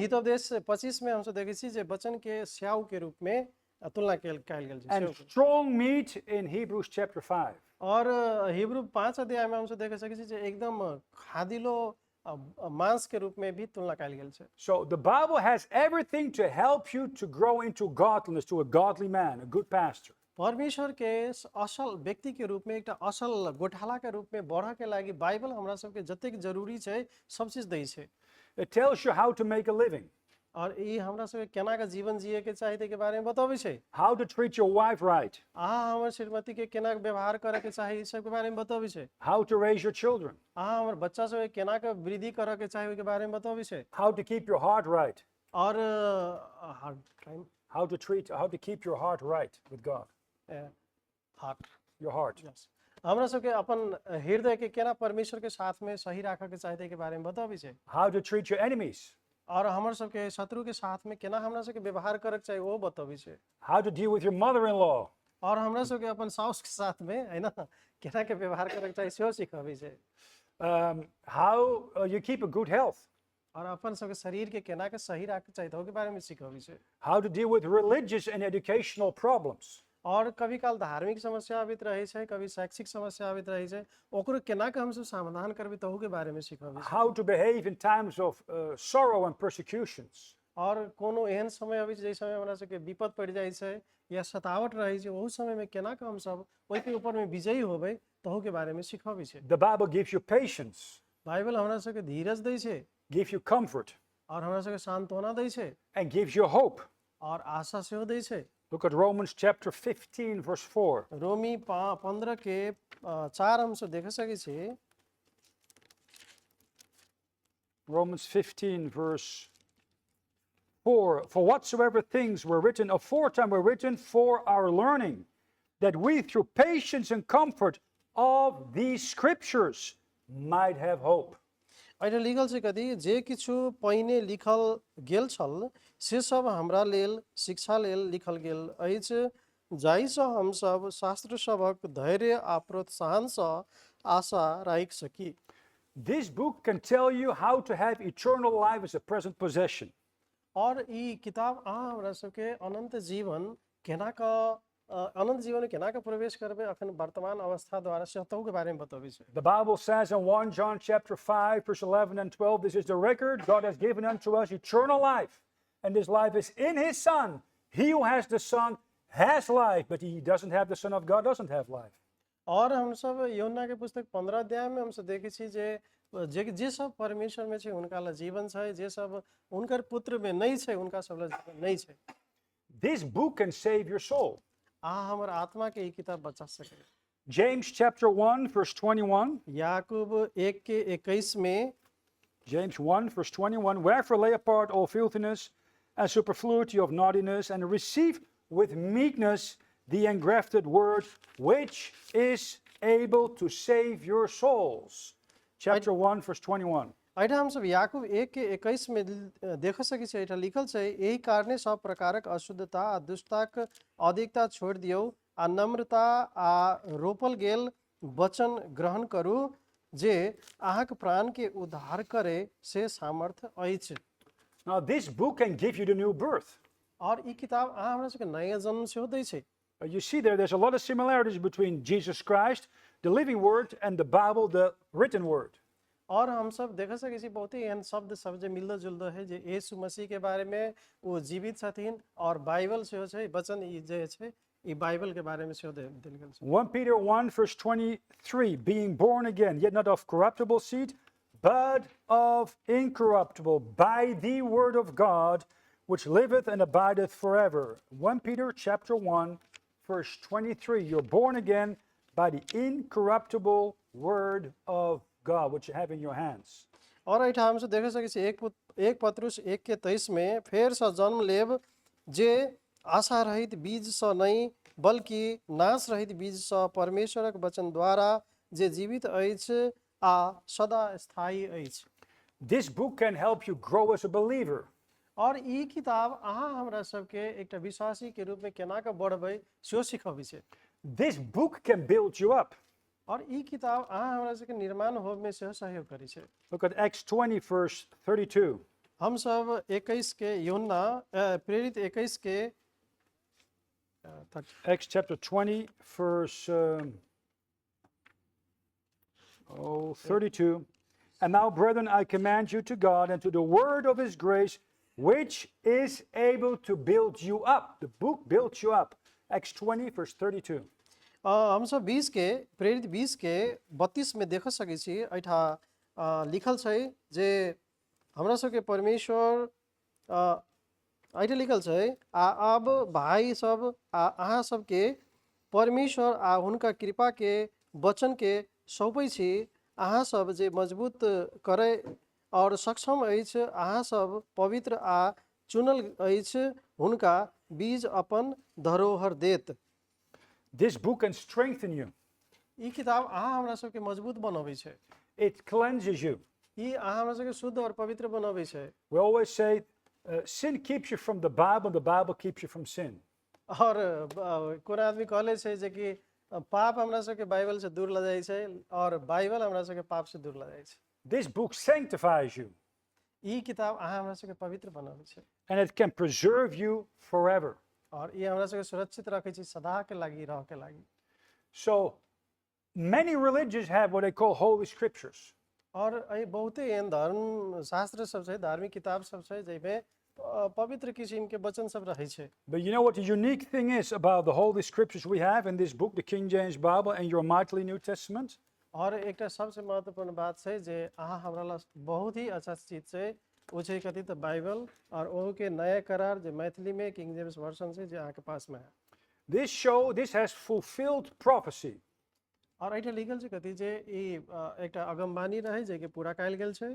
[SPEAKER 2] हितोपदेश 25 में हम सब देखै छी जे वचन के स्याउ के रूप में तुलना कयल गेल छै।
[SPEAKER 1] And strong meat in Hebrews chapter 5.
[SPEAKER 2] और हिब्रू 5 अध्याय में हम सब देख सकै छी जे एकदम खादिलो मांस के रूप में भी तुलना कयल गेल छै।
[SPEAKER 1] So the Bible has everything to help you to grow into godliness, to a godly man, a good pastor.
[SPEAKER 2] परमेश्वर के असल व्यक्ति के रूप में एकटा असल गोठाला के रूप में बढ़ के लागि बाइबल हमरा सबके जतेक जरूरी छै सब चीज दै छै।
[SPEAKER 1] It tells you how to make a living,
[SPEAKER 2] और ई हमरा सबके केना के जीवन जिए के चाही के बारे में बताबै छै।
[SPEAKER 1] how to treat your wife right,
[SPEAKER 2] हमर श्रीमती के केना के व्यवहार करे के चाही ई सब के बारे में बताबै छै।
[SPEAKER 1] how to raise your children,
[SPEAKER 2] हमर बच्चा सब केना के वृद्धि करे के चाही के बारे में बताबै छै।
[SPEAKER 1] how to keep your heart right,
[SPEAKER 2] और
[SPEAKER 1] how to keep your heart right with God,
[SPEAKER 2] heart
[SPEAKER 1] your heart.
[SPEAKER 2] हमरा सबके अपन हृदय के केना परमेश्वर के साथ में सही राखे के चाही के बारे में बताबै छै।
[SPEAKER 1] How to treat your enemies,
[SPEAKER 2] और हमर सबके शत्रु के साथ में केना हमरा सबके व्यवहार करे के चाही वो बताबै छै।
[SPEAKER 1] how to deal with your mother-in-law,
[SPEAKER 2] और हमरा सबके अपन साउस के साथ में है ना केना के व्यवहार करे के चाही सेहो सिखाबै छै।
[SPEAKER 1] how you keep a good health,
[SPEAKER 2] और अपन सबके शरीर के केना के सही राखे के चाही तो के बारे में सिखाबै छै।
[SPEAKER 1] how to deal with religious and educational problems,
[SPEAKER 2] और कभी काल धार्मिक समस्या आबित रहे छै, कभी शैक्षिक समस्या आबित रहे छै, ओकरो केना के हम सब समाधान करबै तो के बारे में सिखाबै छै।
[SPEAKER 1] how to behave in times of sorrow and persecutions,
[SPEAKER 2] और कोनो एहन समय अबै छै जे समय हमरा सबके विपद पड़ जाय छै या सतावट रहे छै ओहू समय में केना के हम सब ओइ के ऊपर में विजयी होबै तो के बारे में सिखाबै छै।
[SPEAKER 1] the Bible gives you patience,
[SPEAKER 2] Bible हमरा सबके धीरज दै छै
[SPEAKER 1] gives you comfort,
[SPEAKER 2] और हमरा सबके सांत्वना दै छै
[SPEAKER 1] and gives you hope.
[SPEAKER 2] और आशा सेहो दै छै।
[SPEAKER 1] Look at Romans chapter 15, verse 4.
[SPEAKER 2] रोमी 15 के 4 हम सब देख सकै छी।
[SPEAKER 1] Romans 15, verse 4. For whatsoever things were written aforetime were written for our learning, that we through patience and comfort of these scriptures might have hope.
[SPEAKER 2] अहिले लिखल छै कथी जे किछु पहिने लिखल गेल छल से सब हमरा लेल शिक्षा लेल लिखल गेल अछि जाहिसँ हम सब शास्त्र सबक धैर्य आ प्रोत्साहन सँ आशा राखि सकी।
[SPEAKER 1] This book can tell you how to have eternal life as a present possession.
[SPEAKER 2] और ई किताब हमरा सबके अनंत जीवन केना का अनंत जीवन केना का प्रवेश करबे अखन वर्तमान अवस्था द्वारा सहतौ के बारे में बताबै छै।
[SPEAKER 1] The Bible says in 1 John chapter 5, verse 11 and 12, this is the record God has given unto us eternal life, and this life is in his Son. He who has the Son has life, but he doesn't have the Son of God doesn't have life.
[SPEAKER 2] और हम सब यूहन्ना के पुस्तक 15 अध्याय में हम सब देखै छी जे सब परमेश्वर में छै उनका ला जीवन छै, जे सब उनकर पुत्र में नहीं छै उनका सब ला जीवन नहीं छै।
[SPEAKER 1] This book can save your soul.
[SPEAKER 2] हमर आत्मा के ई किताब बचा सके।
[SPEAKER 1] James chapter 1, verse 21.
[SPEAKER 2] याकूब 1 के 21 में
[SPEAKER 1] James 1, verse 21. Wherefore lay apart all filthiness and superfluity of naughtiness, and receive with meekness the engrafted word, which is able to save your souls. Chapter 1, verse 21.
[SPEAKER 2] ऐठा हम सब याकूब 1 के 21 में देख सकै छी ऐठा लिखल छै यही कारणे सब प्रकारक अशुद्धता आ दुष्टताक अधिकता छोड़ दियौ आ नम्रता आ रोपल गेल वचन ग्रहण करू जे अहाँक प्राण के उद्धार करे से सामर्थ अछि।
[SPEAKER 1] Now this book can give you the new birth.
[SPEAKER 2] और ई किताब हमरा सबके नया जन्म सेहो दै छै।
[SPEAKER 1] You see there's a lot of similarities between Jesus Christ, the living word, and the Bible, the written word.
[SPEAKER 2] और हम सब देख सके छी बहुते एहन शब्द सब जे मिल्दो जुल्दो है जे यीशु मसीह के बारे में वो जीवित छथिन और बाइबल सेहो छै वचन ई जे छै ई बाइबल के बारे में सेहो देल गेल छै
[SPEAKER 1] 1 Peter 1, verse 23, being born again, yet not of corruptible seed, but of incorruptible, by the word of God, which liveth and abideth forever. 1 Peter chapter 1, verse 23, you're born again by the incorruptible word of God, which you have in your hands.
[SPEAKER 2] और एठा हम से देख सके छी एक पत्रुस 1:23 में फेर सँ जन्म लेब जे आशा रहित बीज सँ नहीं बल्कि नाश रहित बीज सँ परमेश्वरक वचन द्वारा जे जीवित अछि आ सदा स्थायी अछि
[SPEAKER 1] This book can help you grow as a believer.
[SPEAKER 2] और ई किताब अहाँ हमरा सबके एकटा विश्वासी के रूप में केना के बढ़बै सेहो सिखबै छै
[SPEAKER 1] This book can build you up.
[SPEAKER 2] और ई किताब अहाँ हमरा सबके निर्माण होब में सेहो सहयोग करै छै
[SPEAKER 1] Look at Acts 20, verse 32.
[SPEAKER 2] हम सब 21 के यूहन्ना प्रेरित 21 के
[SPEAKER 1] Acts chapter 20, verse 32. And now, brethren, I command you to God and to the word of his grace, which is able to build you up. The book builds you up. Acts 20, verse 32.
[SPEAKER 2] हम सब 20 के प्रेरित 20 के 32 में देख सकै छी एठा लिखल छै जे हमरा सबके परमेश्वर एठा लिखल छै अब भाई सब अहाँ सबके परमेश्वर आ हुनका कृपा के वचन के सौंपै छी अहाँ सब जे मजबूत करे और सक्षम अछि अहाँ सब पवित्र आ चुनल अछि हुनका बीज अपन धरोहर देत
[SPEAKER 1] This book can strengthen you.
[SPEAKER 2] ई किताब अहाँ हमरा सबके मजबूत बनाबै छै
[SPEAKER 1] It cleanses you.
[SPEAKER 2] ई अहाँ हमरा सबके शुद्ध और पवित्र बनाबै छै
[SPEAKER 1] We always say, sin keeps you from the Bible keeps you from sin.
[SPEAKER 2] और कोनो आदमी कहले छै जे कि पाप हमरा सबके बाइबल से दूर ल जाइ छै और बाइबल हमरा सबके पाप से दूर ल जाइ छै
[SPEAKER 1] This book sanctifies you,
[SPEAKER 2] ई किताब अहाँ हमरा सबके पवित्र बनाबै छै
[SPEAKER 1] and it can preserve you forever.
[SPEAKER 2] और ई हमरा सबके सुरक्षित रखै छै सदा के लागि रह के लागि
[SPEAKER 1] So, many religions have what they call holy scriptures.
[SPEAKER 2] और एहि बहुते एहन धर्म शास्त्र सब छै धार्मिक किताब सब छै जइमे पवित्र किसिम के वचन सब रहै छै
[SPEAKER 1] But you know what the unique thing is about the holy scriptures we have in this book, the King James Bible and your mightily New Testament?
[SPEAKER 2] और एकटा सबसे महत्वपूर्ण बात छै जे अहाँ हमरा ला बहुत ही अच्छा चीज छै वो छै कथी त बाइबल और ओहू के नया करार जे मैथिली में किंग जेम्स वर्जन छै जे अहाँ के पास में है
[SPEAKER 1] This has fulfilled prophecy.
[SPEAKER 2] और एटा लिखल छै कथी जे ई एकटा अगमबानी रहे जे के पूरा कायल गेल छै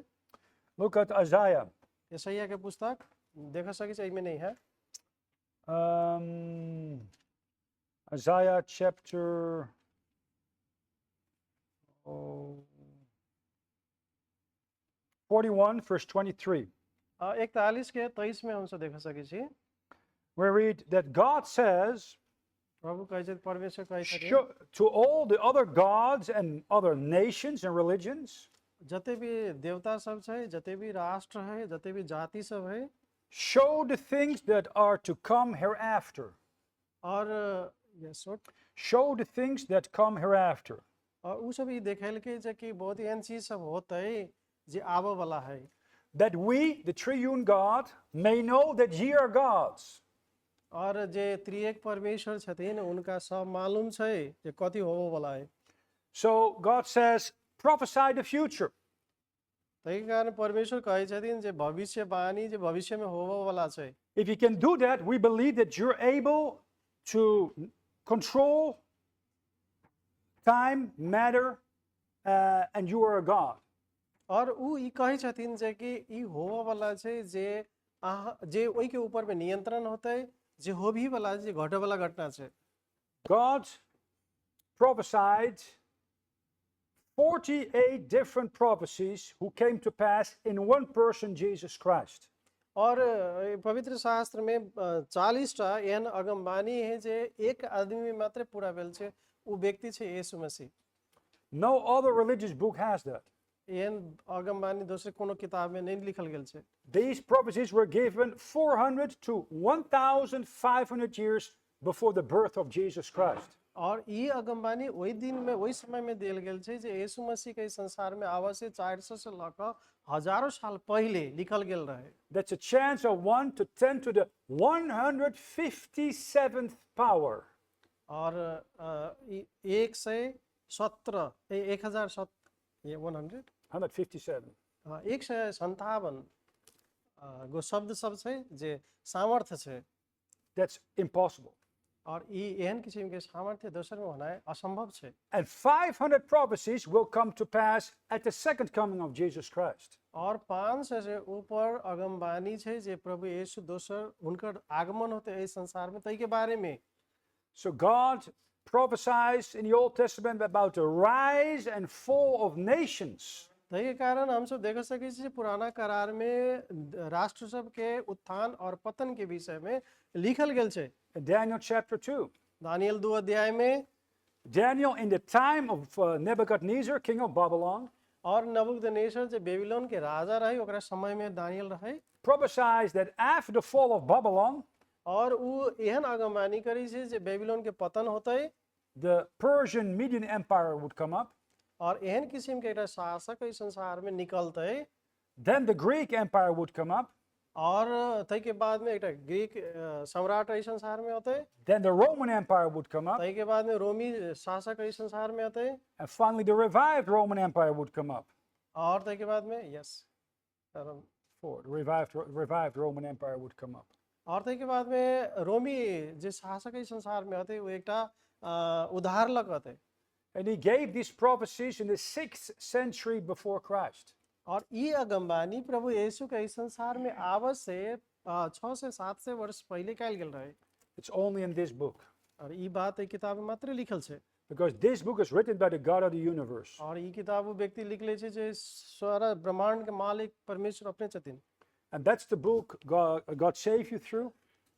[SPEAKER 1] Look at Isaiah.
[SPEAKER 2] यशायाह के पुस्तक देख सकै छै एमे नहीं है
[SPEAKER 1] Isaiah chapter 41, verse 23.
[SPEAKER 2] 41 के 23 में हम सब देख सकै छी
[SPEAKER 1] We read that God says,
[SPEAKER 2] प्रभु कहै छै परमेश्वर कहै छै
[SPEAKER 1] to all the other gods and other nations and religions,
[SPEAKER 2] जते भी देवता सब छै जते भी राष्ट्र है जते भी जाति सब है
[SPEAKER 1] show the things that are to come hereafter.
[SPEAKER 2] और yes
[SPEAKER 1] Show the things that come hereafter.
[SPEAKER 2] और उ सब ई देखेल के जे कि बहुत एहन चीज सब होतै जे आबे वाला है
[SPEAKER 1] That we, the triune God, may know that ye are gods.
[SPEAKER 2] और जे त्रिएक परमेश्वर छथिन उनका सब मालूम छै जे कथी होबे वाला है
[SPEAKER 1] So God says, prophesy the future.
[SPEAKER 2] तै कारण परमेश्वर कहै छथिन जे भविष्यवाणी जे भविष्य में होबे वाला छै
[SPEAKER 1] If you can do that, we believe that you're able to control time, matter, and you are a God.
[SPEAKER 2] और उ ई कहै छथिन जे कि ई होबे वाला छै जे अहाँ जे ओइ के ऊपर में नियंत्रण होतै जे हो भी वाला जे घटे वाला घटना छै
[SPEAKER 1] God prophesied 48 different prophecies who came to pass in one person, Jesus Christ.
[SPEAKER 2] और पवित्र शास्त्र में 40 टा एहन अगमबानी है जे एक आदमी में मात्र पूरा भेल छै उ व्यक्ति छै यीशु मसीह
[SPEAKER 1] No other religious book has that.
[SPEAKER 2] एहन अगमबानी दोसर कोनो किताब में नहीं लिखल गेल छै
[SPEAKER 1] These prophecies were given 400 to 1,500 years before the birth of Jesus Christ.
[SPEAKER 2] और यी अगमबानी वही दिन में वही समय में दिल गेल छै जे यीशु मसीह के इस संसार में आवा से 400 से लक हजारों साल पहले लिखल गेल रहे।
[SPEAKER 1] That's a chance of 1 to 10 to the 157th power.
[SPEAKER 2] और 117 ये 100
[SPEAKER 1] 157.
[SPEAKER 2] 157 गो शब्द सब छै जे सामर्थ्य छै।
[SPEAKER 1] That's impossible.
[SPEAKER 2] और यी एहन किसिम के सामर्थ्य दोसर में होना असंभव छै।
[SPEAKER 1] And 500 prophecies will come to pass at the second coming of Jesus Christ.
[SPEAKER 2] और 500 से ऊपर अगमबानी छै जे प्रभु यीशु दोसर उनकर आगमन होते इस संसार में तई के बारे में।
[SPEAKER 1] So God prophesies in the Old Testament about the rise and fall of nations.
[SPEAKER 2] तई के कारण हम सब देख सकै छी पुराना करार में राष्ट्र सब के उत्थान और पतन के विषय में लिखल गेल छै।
[SPEAKER 1] In Daniel chapter 2.
[SPEAKER 2] दानियल 2 अध्याय में
[SPEAKER 1] Daniel, in the time of Nebuchadnezzar, king of Babylon,
[SPEAKER 2] और नबूकदनेस्सर जे बेबीलोन के राजा रहे ओकरा समय में दानियल रहे,
[SPEAKER 1] prophesies that after the fall of Babylon,
[SPEAKER 2] और उ एहन अगमबानी करी छै जे बेबीलोन के पतन होतै,
[SPEAKER 1] the Persian Median Empire would come up.
[SPEAKER 2] और एहन किसिम के एकटा शासक इस संसार में निकलतै।
[SPEAKER 1] Then the Greek Empire would come up.
[SPEAKER 2] और तई के बाद में एकटा ग्रीक सम्राट इस संसार में होतै।
[SPEAKER 1] Then the Roman Empire would come up.
[SPEAKER 2] तई के बाद में रोमी शासक इस संसार में होतै।
[SPEAKER 1] And finally, the revived Roman Empire would come up.
[SPEAKER 2] और तई के बाद में
[SPEAKER 1] The revived Roman Empire would come up.
[SPEAKER 2] और तई के बाद में रोमी जे शासक इस संसार में होतै वो एकटा उधारलक होतै।
[SPEAKER 1] And he gave these prophecies in the 6th century before Christ.
[SPEAKER 2] और ये अगमबानी प्रभु यीशु के इस संसार में आवस से 6 से 7 से वर्ष पहले कैल गेल रहे।
[SPEAKER 1] It's only in this book.
[SPEAKER 2] और ये बात एक किताब में मात्र लिखल छै।
[SPEAKER 1] Because this book is written by the God of the universe.
[SPEAKER 2] और ये किताब वो व्यक्ति लिखले छै जे सारा ब्रह्मांड के मालिक परमेश्वर अपने छथिन।
[SPEAKER 1] And that's the book God saved you through.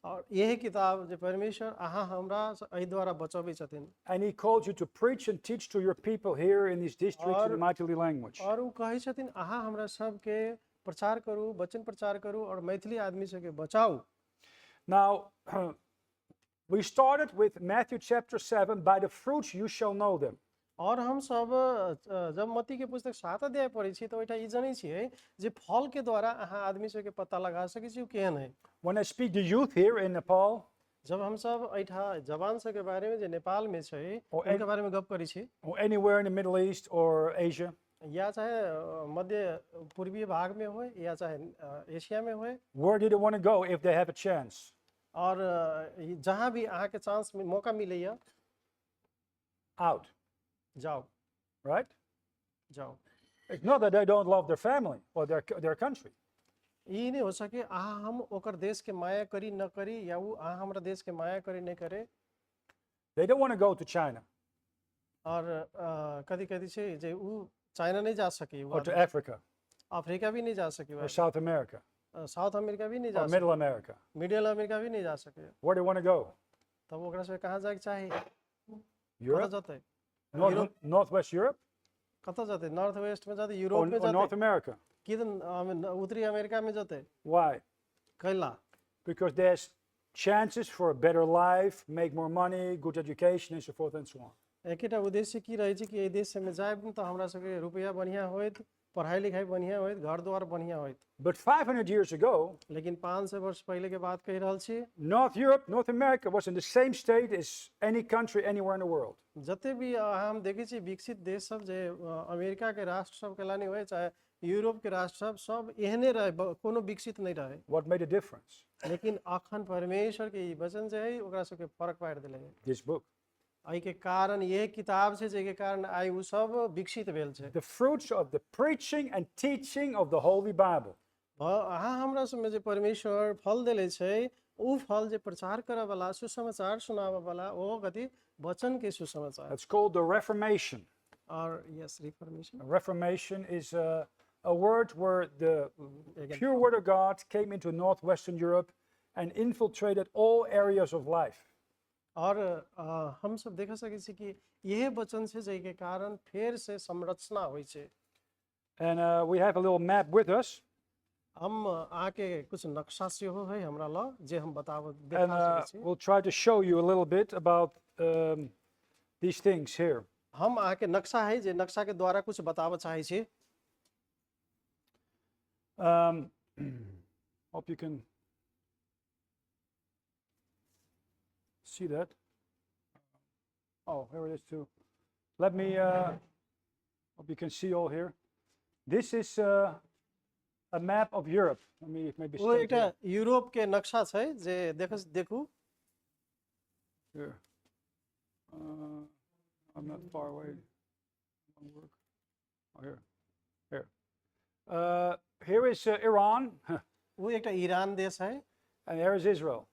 [SPEAKER 2] और यही किताब जे परमेश्वर अहाँ हमरा एहि द्वारा बचाबै छथिन।
[SPEAKER 1] And he called you to preach and teach to your people here in these districts in the Maithili language.
[SPEAKER 2] और वो कहै छथिन अहाँ हमरा सबके प्रचार करू, वचन प्रचार करू और मैथिली आदमी सबके बचाऊ।
[SPEAKER 1] Now, we started with Matthew chapter 7, by the fruits you shall know them.
[SPEAKER 2] और हम सब जब मत्ती के पुस्तक 7 अध्याय पढ़ै छी तो एटा ई जनै छियै जे फल के द्वारा अहाँ आदमी सबके पता लगा सकै छी केहन है।
[SPEAKER 1] When I speak to youth here in Nepal,
[SPEAKER 2] जब हम सब एठा जवान सब के बारे में जे नेपाल में छै उनके बारे में गप करै छी,
[SPEAKER 1] or anywhere in the Middle East or Asia,
[SPEAKER 2] या चाहे मध्य पूर्वीय भाग में हो या चाहे एशिया में हो,
[SPEAKER 1] where do they want to go if they have a chance?
[SPEAKER 2] और जहाँ भी अहाँ के चांस मौका मिलैया
[SPEAKER 1] Out,
[SPEAKER 2] जाओ,
[SPEAKER 1] right?
[SPEAKER 2] जाओ।
[SPEAKER 1] It's not that they don't love their family or their country.
[SPEAKER 2] ई नहीं हो सके अहाँ हम ओकर देश के माया करी न करी या वो अहाँ हमरा देश के माया करी नहीं करे।
[SPEAKER 1] They don't want to go to China
[SPEAKER 2] और कदी कदी से जे वो चाइना नहीं जा सके,
[SPEAKER 1] or to Africa
[SPEAKER 2] अफ्रीका भी नहीं जा सके,
[SPEAKER 1] or South America
[SPEAKER 2] south America भी नहीं जा
[SPEAKER 1] or
[SPEAKER 2] सके,
[SPEAKER 1] Middle America.
[SPEAKER 2] मिडिल अमेरिका भी नहीं जा सके।
[SPEAKER 1] Where do they want to go?
[SPEAKER 2] तब ओकरा से कहाँ जाके चाहे, कतऽ
[SPEAKER 1] Europe?
[SPEAKER 2] जाते,
[SPEAKER 1] Northwest Europe?
[SPEAKER 2] कतऽ जाते, नॉर्थ वेस्ट में जाते,
[SPEAKER 1] Or,
[SPEAKER 2] यूरोप में
[SPEAKER 1] or North
[SPEAKER 2] जाते,
[SPEAKER 1] America?
[SPEAKER 2] कि उत्तरी अमेरिका में जाते।
[SPEAKER 1] Why?
[SPEAKER 2] Kaila
[SPEAKER 1] Because there's chances for a better life, make more money, good education, and so forth and so on.
[SPEAKER 2] एकेटा उद्देश्य की रहे छै कि एहि देश में जाए तो हमरा सबके रुपया बढ़िया होइत, पढ़ाई लिखाई बढ़िया होइत, घर द्वार बढ़िया होइत।
[SPEAKER 1] But 500 years ago,
[SPEAKER 2] लेकिन 500 वर्ष पहले के बात कहि रहल छी,
[SPEAKER 1] North Europe, North America was in the same state as any country anywhere in the world.
[SPEAKER 2] जते भी हम देखे छी विकसित देश सब जे अमेरिका के राष्ट्र सब कहलानी होय चाहे यूरोप के राष्ट्र सब एहने रहे, कोनो विकसित नहीं रहे।
[SPEAKER 1] What made a difference?
[SPEAKER 2] लेकिन अखन परमेश्वर के वचन जे है ओकरा सबके फर्क पाड़ देले है।
[SPEAKER 1] This book.
[SPEAKER 2] एहि के कारण यह किताब छै जे के कारण आई उ सब विकसित भेल छै।
[SPEAKER 1] The fruits of the preaching and teaching of the Holy Bible.
[SPEAKER 2] अहाँ हमरा सबमे जे परमेश्वर फल देले छै उ फल जे प्रचार करे वाला सुसमाचार सुनावे वाला ओ गति वचन के सुसमाचार।
[SPEAKER 1] That's called the Reformation.
[SPEAKER 2] और yes reformation.
[SPEAKER 1] Reformation is a word where the pure word of God came into northwestern Europe and infiltrated all areas of life.
[SPEAKER 2] और हम सब देख सकै छी कि यह वचन छै जे के कारण फेर से संरचना होय छै।
[SPEAKER 1] And we have a little map with us.
[SPEAKER 2] हम आके कुछ नक्शा सेहो है हमरा ल जे हम बताब
[SPEAKER 1] And
[SPEAKER 2] देखा सकै छी।
[SPEAKER 1] we'll try to show you a little bit about these things here.
[SPEAKER 2] हम आके नक्शा है जे नक्शा के द्वारा कुछ बताब चाहे छी।
[SPEAKER 1] Hope you can see that. Oh, here it is too. Let me, hope you can see all here. This is a map of Europe. Let me maybe
[SPEAKER 2] वो
[SPEAKER 1] stand
[SPEAKER 2] एकटा
[SPEAKER 1] here.
[SPEAKER 2] यूरोप के नक्शा छै जे देखू।
[SPEAKER 1] Here. I'm not far away. Won't work. Oh, here. Here. Here is Iran,
[SPEAKER 2] वो एकटा Iran देश है,
[SPEAKER 1] and there is Israel.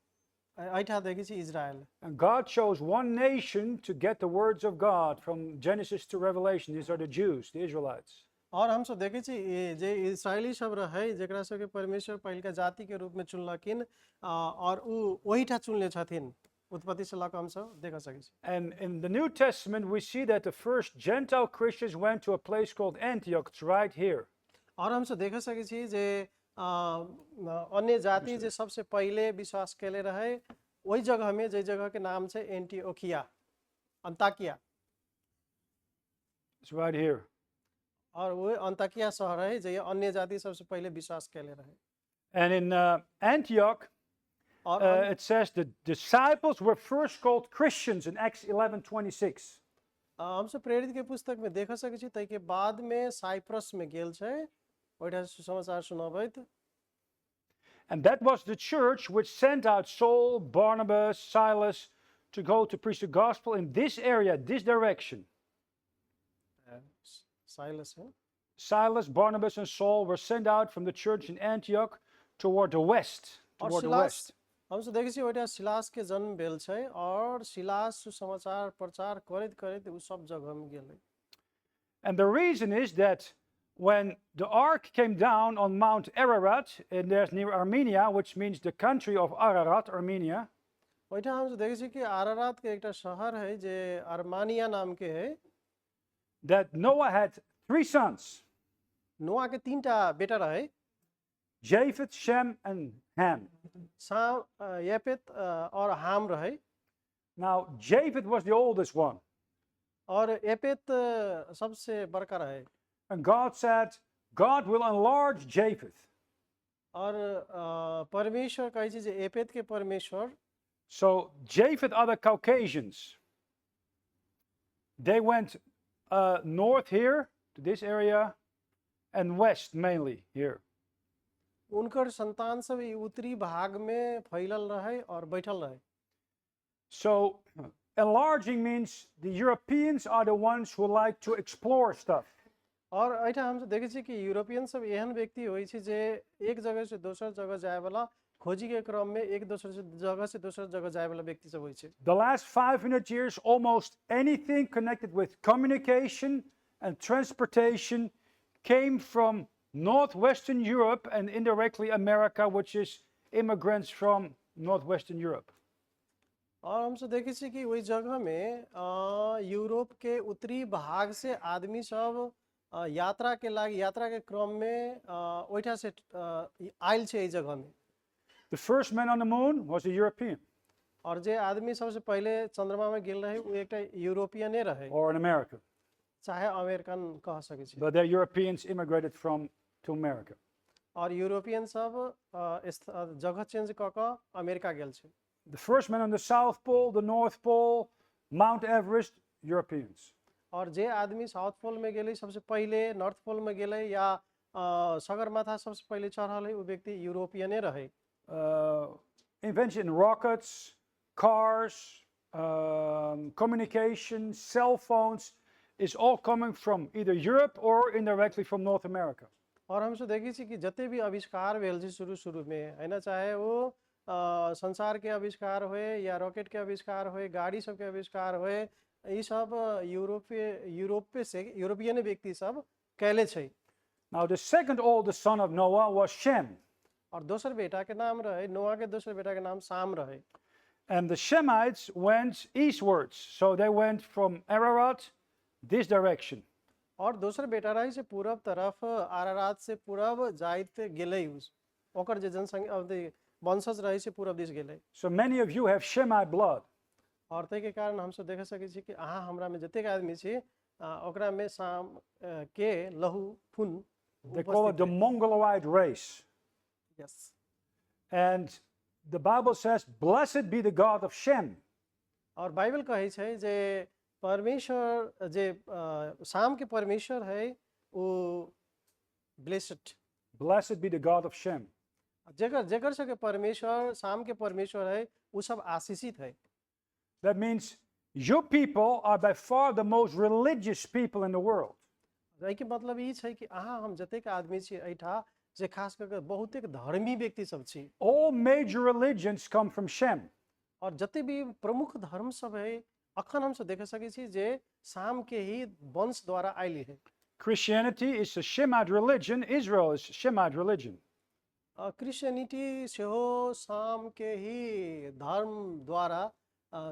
[SPEAKER 2] ऐठा देखी छी Israel.
[SPEAKER 1] And God chose one nation to get the words of God from Genesis to Revelation. These are the Jews, the Israelites.
[SPEAKER 2] और हम सब देखे छी ये जे इस्राएली सब रहे जेकरा सबके परमेश्वर पहिलका जाति के रूप में चुनलकिन और उ वहीठा चुनले छथिन। उत्पत्ति से लक हम सब देख सकै छी।
[SPEAKER 1] And in the New Testament, we see that the first Gentile Christians went to a place called Antioch. It's right here.
[SPEAKER 2] और हम सब देख सकै छी जे अन्य जाति जे सबसे पहिले विश्वास केले रहे वही जगह में जे जगह के नाम छै एंटियोखिया, अंताकिया।
[SPEAKER 1] It's right here.
[SPEAKER 2] और वो अंताकिया शहर है जे अन्य जाति सबसे पहिले विश्वास केले रहे।
[SPEAKER 1] And in Antioch,
[SPEAKER 2] और
[SPEAKER 1] it says the disciples were first called Christians in Acts 11:26.
[SPEAKER 2] हम सब प्रेरित के पुस्तक में देख सकै छी तै के बाद में साइप्रस में गेल छै, ओइठा सुसमाचार सुनाबैत।
[SPEAKER 1] And that was the church which sent out Saul, Barnabas, Silas to go to preach the gospel in this area, this direction.
[SPEAKER 2] Silas है।
[SPEAKER 1] Silas, Barnabas, and Saul were sent out from the church in Antioch toward the west.
[SPEAKER 2] और
[SPEAKER 1] Toward the
[SPEAKER 2] Silas
[SPEAKER 1] west.
[SPEAKER 2] हम सब देखे छी ओइठा Silas के जन्म भेल छै और सिलास सुसमाचार प्रचार करैत करैत उ सब जगह में गेलै।
[SPEAKER 1] And the reason is that when the ark came down on Mount Ararat, and there's near Armenia, which means the country of Ararat, Armenia,
[SPEAKER 2] ओइठा हम सब देखे छी कि आरारात के एकटा शहर है जे आर्मानिया नाम के है।
[SPEAKER 1] that Noah had 3 sons,
[SPEAKER 2] नोआ के तीनटा बेटा रहे,
[SPEAKER 1] Japheth, Shem, and Ham.
[SPEAKER 2] साम, येपेत और हाम रहे।
[SPEAKER 1] Now, Japheth was the oldest one.
[SPEAKER 2] और येपेत सबसे बड़का रहे।
[SPEAKER 1] And God said, God will enlarge Japheth.
[SPEAKER 2] और परमेश्वर कहै छै जे येपेत के परमेश्वर।
[SPEAKER 1] So, Japheth are the Caucasians. They went north here to this area and west mainly here.
[SPEAKER 2] उनकर संतान सब ई उत्तरी भाग में फैलल रहे और बैठल रहे।
[SPEAKER 1] So, enlarging means the Europeans are the ones who like to explore stuff.
[SPEAKER 2] और ऐठा हम सब देखे छी कि यूरोपियन सब एहन व्यक्ति होई छै जे एक जगह से दोसर जगह जाए वाला खोजी के क्रम में एक दोसर से दोसर जगह जाए वाला व्यक्ति सब होई छै।
[SPEAKER 1] The last 500 years, almost anything connected with communication and transportation came from northwestern Europe and indirectly America, which is immigrants from northwestern Europe.
[SPEAKER 2] और हम सब देखे छी कि वही जगह में यूरोप के उत्तरी भाग से आदमी सब यात्रा के क्रम में ओइठा से आयल छै ई जगह में।
[SPEAKER 1] The first man on the moon was a European
[SPEAKER 2] और जे आदमी सबसे पहले चंद्रमा में गेल रहे वो एकटा यूरोपियने रहे,
[SPEAKER 1] or an American,
[SPEAKER 2] चाहे अमेरिकन कह सकै छी।
[SPEAKER 1] but the Europeans immigrated to America.
[SPEAKER 2] और यूरोपियन सब जगह चेंज क क अमेरिका गेल छै।
[SPEAKER 1] The first man on the South Pole, the North Pole, Mount Everest, Europeans.
[SPEAKER 2] और जे आदमी साउथ पोल में गेले सबसे पहले, नॉर्थ पोल में गेले या सगरमाथा सबसे पहले चढ़ल है वो व्यक्ति यूरोपियने रहे।
[SPEAKER 1] Invention in rockets, cars, communication, cell phones is all coming from either Europe or indirectly from North America.
[SPEAKER 2] और हम सब देखी छी कि जते भी आविष्कार भेल छै शुरू में है ना, चाहे वो संसार के आविष्कार होए या रॉकेट के आविष्कार होए, गाड़ी सब के आविष्कार होए, ई सब यूरोपियन व्यक्ति सब कैले छै।
[SPEAKER 1] Now the second oldest son of Noah was Shem.
[SPEAKER 2] और दोसर बेटा के नाम रहे, नोआ के दोसर बेटा के नाम साम रहे।
[SPEAKER 1] And the Shemites went eastwards, so they went from Ararat this direction.
[SPEAKER 2] और दोसर बेटा रहे से पूरब तरफ आरारात से पूरब जाइत गेलै, ओकर जे जनसंख्या वंशज रहे से पूरब दिस गेलै।
[SPEAKER 1] So many of you have Shemite blood.
[SPEAKER 2] और ताहि के कारण हम सब देख सकै छी कि अहाँ हमरा में जतेक आदमी छी ओकरा में शाम के लहू खून
[SPEAKER 1] They call it the Mongoloid race.
[SPEAKER 2] Yes
[SPEAKER 1] And the Bible says, Blessed be the God of Shem.
[SPEAKER 2] और बाइबल कहै छै जे परमेश्वर जे शाम के परमेश्वर है वो blessed
[SPEAKER 1] Blessed be the God of Shem.
[SPEAKER 2] जेकर जेकर सबके परमेश्वर शाम के परमेश्वर है वो सब आशीषित है
[SPEAKER 1] That means your people are by far the most religious people in the world.
[SPEAKER 2] एहिके मतलब ई छै कि अहाँ हम जतेक आदमी छी एहिठा जे खास करके बहुतेक धर्मी व्यक्ति सब छी
[SPEAKER 1] All major religions come from Shem.
[SPEAKER 2] और जते भी प्रमुख धर्म सब है अखन हम सब देख सकै छी जे शाम के ही वंश द्वारा आइल है
[SPEAKER 1] Christianity is a Shemite religion. Israel is a Shemite religion.
[SPEAKER 2] Christianity सेहो शाम के ही धर्म द्वारा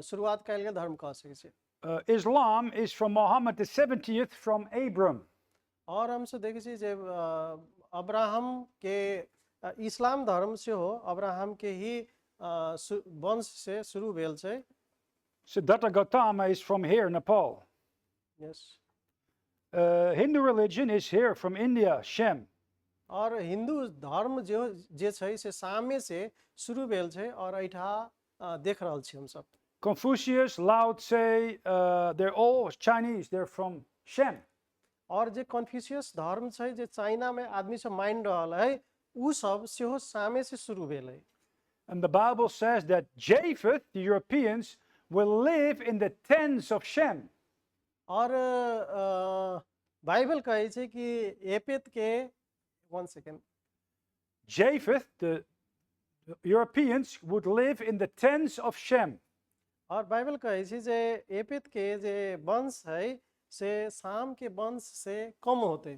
[SPEAKER 2] शुरुआत कयल गेल धर्म कह सकै छी
[SPEAKER 1] Islam is from Muhammad the 70th from Abram.
[SPEAKER 2] और हम सब देखे छी जे अब्राहम के इस्लाम धर्म से हो अब्राहम के ही वंश से शुरू भेल छै
[SPEAKER 1] Siddhartha Gautama is from here, Nepal.
[SPEAKER 2] Yes
[SPEAKER 1] Hindu religion is here from India, Shem.
[SPEAKER 2] और हिंदू धर्म जे छै से सामे से शुरू भेल छै और एठा देख रहल छी हम सब
[SPEAKER 1] Confucius, Lao Tse, they're all Chinese. They're from Shem.
[SPEAKER 2] और जे कन्फ्यूशियस धर्म छै जे चाइना में आदमी सब मान रहल है उ सब सेहो सामे से शुरू भेल है
[SPEAKER 1] And the Bible says that Japheth, the Europeans, will live in the tents of Shem.
[SPEAKER 2] और बाइबल कहै छै कि एपेत के 1 second
[SPEAKER 1] Japheth, the Europeans, would live in the tents of Shem.
[SPEAKER 2] और बाइबल कहै छै जे एपेत के जे वंश है से शाम के वंश से कम होते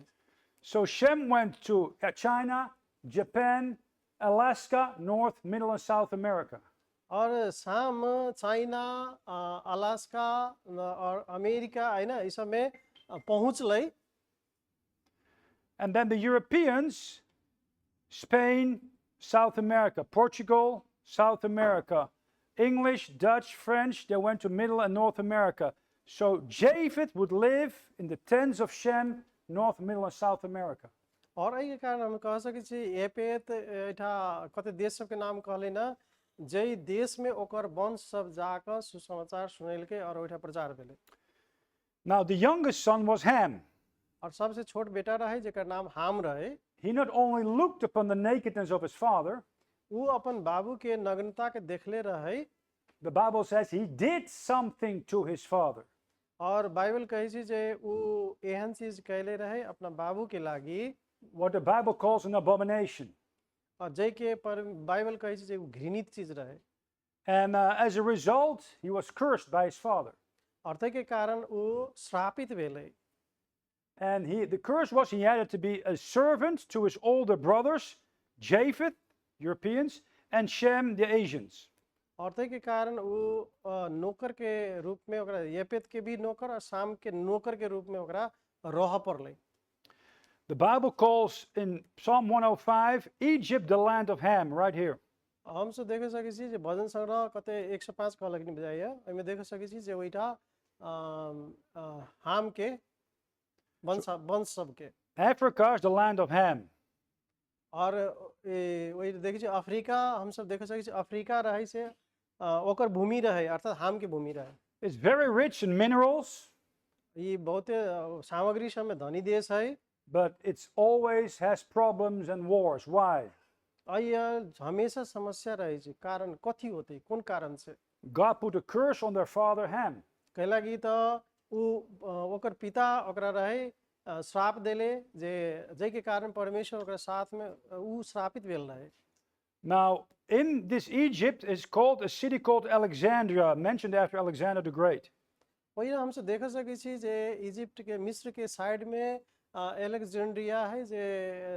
[SPEAKER 1] So Shem went to China, Japan, Alaska, North, Middle, and South America.
[SPEAKER 2] और शाम चाइना अलास्का और अमेरिका है ना इस सब में पहुंच लई
[SPEAKER 1] And then the Europeans, Spain, South America, Portugal, South America, English, Dutch, French, they went to Middle and North America. So Japheth would live in the tents of Shem, North, Middle, and South America.
[SPEAKER 2] और एहि कारण हम कह सकै छी एपेत एठा कते देश सब के नाम कहले ना जई देश में ओकर वंश सब जाकर सुसमाचार सुनेलके और ओठा प्रचार भेले
[SPEAKER 1] Now the youngest son was Ham.
[SPEAKER 2] और सबसे छोट बेटा रहे जेकर नाम हाम रहे
[SPEAKER 1] He not only looked upon the nakedness of his father,
[SPEAKER 2] उ अपन बाबू के नग्नता के देखले रहे
[SPEAKER 1] the Bible says he did something to his father.
[SPEAKER 2] और बाइबल कहै छै जे उ एहन चीज कैले रहे अपना बाबू के लागी
[SPEAKER 1] What the Bible calls an abomination.
[SPEAKER 2] और जै के पर बाइबल कहै छै जे उ घृणित चीज रहे
[SPEAKER 1] And as a result, he was cursed by his father.
[SPEAKER 2] और तै के कारण उ श्रापित भेलै
[SPEAKER 1] And the curse was he had to be a servant to his older brothers, Japheth, Europeans, and Shem, the Asians.
[SPEAKER 2] और तै के कारण उ नौकर के रूप में ओकरा येपेत के भी नौकर और शाम के नौकर के रूप में ओकरा रह पड़लै
[SPEAKER 1] The Bible calls in Psalm 105 Egypt the land of Ham, right here.
[SPEAKER 2] हम सब देख सकै छी जे भजन संग्रह कते 105 कहलक नि बजाइए एमे देख सकै छी जे ओइठा हाम के वंश सब के
[SPEAKER 1] Africa is the land of Ham.
[SPEAKER 2] और वही देखै छी अफ्रीका हम सब देख सकै छी अफ्रीका रहै से ओकर भूमि रहे अर्थात हाम के भूमि रहे
[SPEAKER 1] It's very rich in minerals,
[SPEAKER 2] ये बहुते सामग्री सब में धनी देश है
[SPEAKER 1] but it's always has problems and wars. Why?
[SPEAKER 2] हमेशा समस्या रहे छै कारण कथी होते कोन कारण से
[SPEAKER 1] God put a curse on their father Ham.
[SPEAKER 2] कैलागी त उ ओकर पिता ओकरा रहे श्राप देले जे जै के कारण परमेश्वर ओकरा साथ में उ श्रापित भेल रहे
[SPEAKER 1] Now, in this Egypt is called a city called Alexandria, mentioned after Alexander the Great.
[SPEAKER 2] वही हम सब देख सकै छी जे इजिप्ट के मिस्र के साइड में एलेक्जेंड्रिया है जे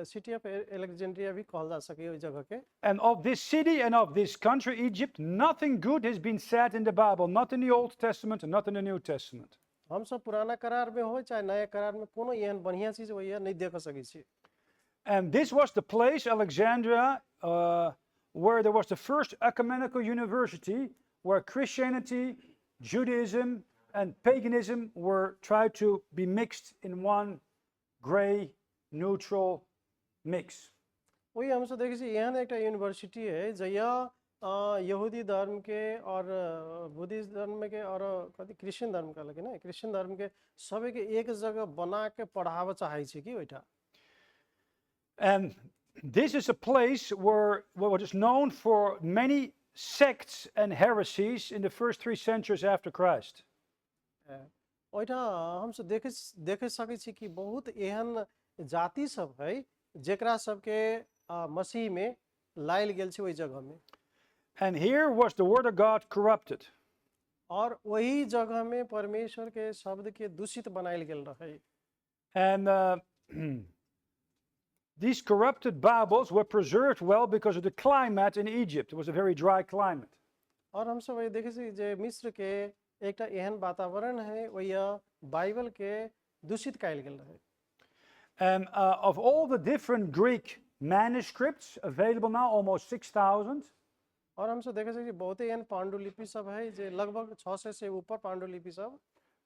[SPEAKER 2] सिटी ऑफ एलेक्जेंड्रिया भी कहल जा सके ओइ जगह के
[SPEAKER 1] And of this city and of this country, Egypt, nothing good has been said in the Bible, not in the Old Testament and not in the New Testament.
[SPEAKER 2] हम सब पुराना करार में हो चाहे नया करार में कोनो एहन बढ़िया चीज होइए नहीं देख सकै छी
[SPEAKER 1] And this was the place, Alexandria, where there was the first ecumenical university where Christianity Judaism and paganism were tried to be mixed in one gray, neutral mix.
[SPEAKER 2] वही हमसे देखिए यहाँ एक यूनिवर्सिटी है जहाँ यहूदी धर्म के और बुद्धिस्ट धर्म के और कति क्रिश्चियन धर्म का लगे ना क्रिश्चियन धर्म के सबै के एक जगह बना के पढ़ावा चाहे छी कि ओइठा
[SPEAKER 1] And this is a place where what is known for many sects and heresies in the first 3 centuries after Christ.
[SPEAKER 2] ओइठा हमसे देखे सकै छी कि बहुत एहन जाति सब है जेकरा सबके मसीह में लायल गेल छै ओइ जगह में
[SPEAKER 1] And here was the word of God corrupted.
[SPEAKER 2] और वही जगह में परमेश्वर के शब्द के दूषित बनायल गेल रहे
[SPEAKER 1] And these corrupted Bibles were preserved well because of the climate in Egypt. It was a very dry climate.
[SPEAKER 2] और हम सब वही देखे छी जे मिस्र के एकटा एहन वातावरण है वही बाइबल के दूषित कायल गेल रहे
[SPEAKER 1] And of all the different Greek manuscripts available now, almost 6,000,
[SPEAKER 2] और हम सब देखे छी बहुत एहन पांडुलिपि सब है जे लगभग 600 से ऊपर पांडुलिपि सब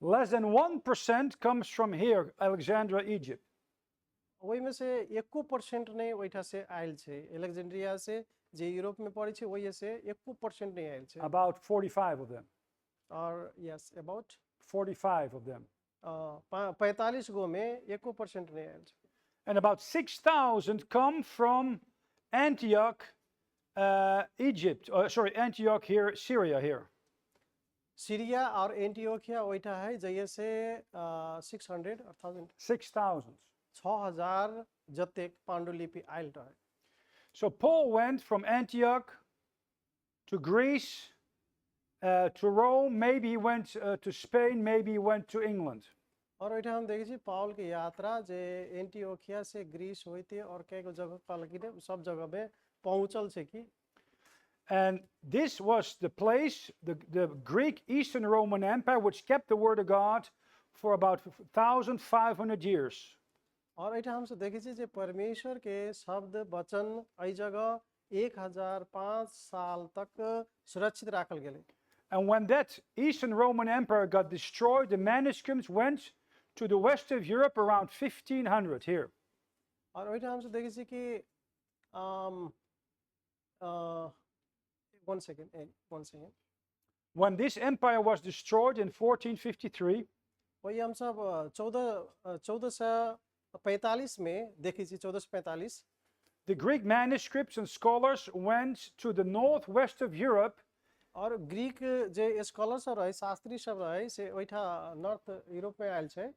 [SPEAKER 1] less than 1% comes from here, Alexandria, Egypt.
[SPEAKER 2] वही में से 1% नहीं ओइठा से आयल छे एलेक्जेंड्रिया से जे यूरोप में पड़ी छे वही से 1% नहीं आयल छे
[SPEAKER 1] About 45 of them.
[SPEAKER 2] और यस अबाउट
[SPEAKER 1] 45 of them.
[SPEAKER 2] 45 गो में 1% नहीं आयल छे
[SPEAKER 1] And about 6,000 come from Antioch, Egypt. Antioch here, Syria here.
[SPEAKER 2] Syria और एंटियोकिया ओइठा है जइए से 600 और 1000
[SPEAKER 1] 6,000.
[SPEAKER 2] 6000 जतेक पांडुलिपि आयल रहे
[SPEAKER 1] So Paul went from Antioch to Greece, to Rome. Maybe he went to Spain. Maybe he went to England.
[SPEAKER 2] और ओइठा हम देखे छी पाउल के यात्रा जे एंटियोकिया से ग्रीस होइते और कई जगह कलकिने सब जगह में पहुंचल छे कि
[SPEAKER 1] And this was the place, the Greek Eastern Roman Empire, which kept the word of God for about 1,500 years.
[SPEAKER 2] और ओइठा हम से देखे छी जे परमेश्वर के शब्द वचन एई जगह 1005 साल तक सुरक्षित राखल गेले
[SPEAKER 1] And when that Eastern Roman Empire got destroyed, the manuscripts went to the west of Europe around 1500 here.
[SPEAKER 2] और ओइठा हम से देखे छी कि one second.
[SPEAKER 1] When this empire was destroyed in 1453,
[SPEAKER 2] वही हम सब 1445 में देखे छी 1445
[SPEAKER 1] the Greek manuscripts and scholars went to the northwest of Europe,
[SPEAKER 2] और ग्रीक जे स्कॉलर सब रहे शास्त्री सब रहे से ओइठा नॉर्थ यूरोप में आयल छे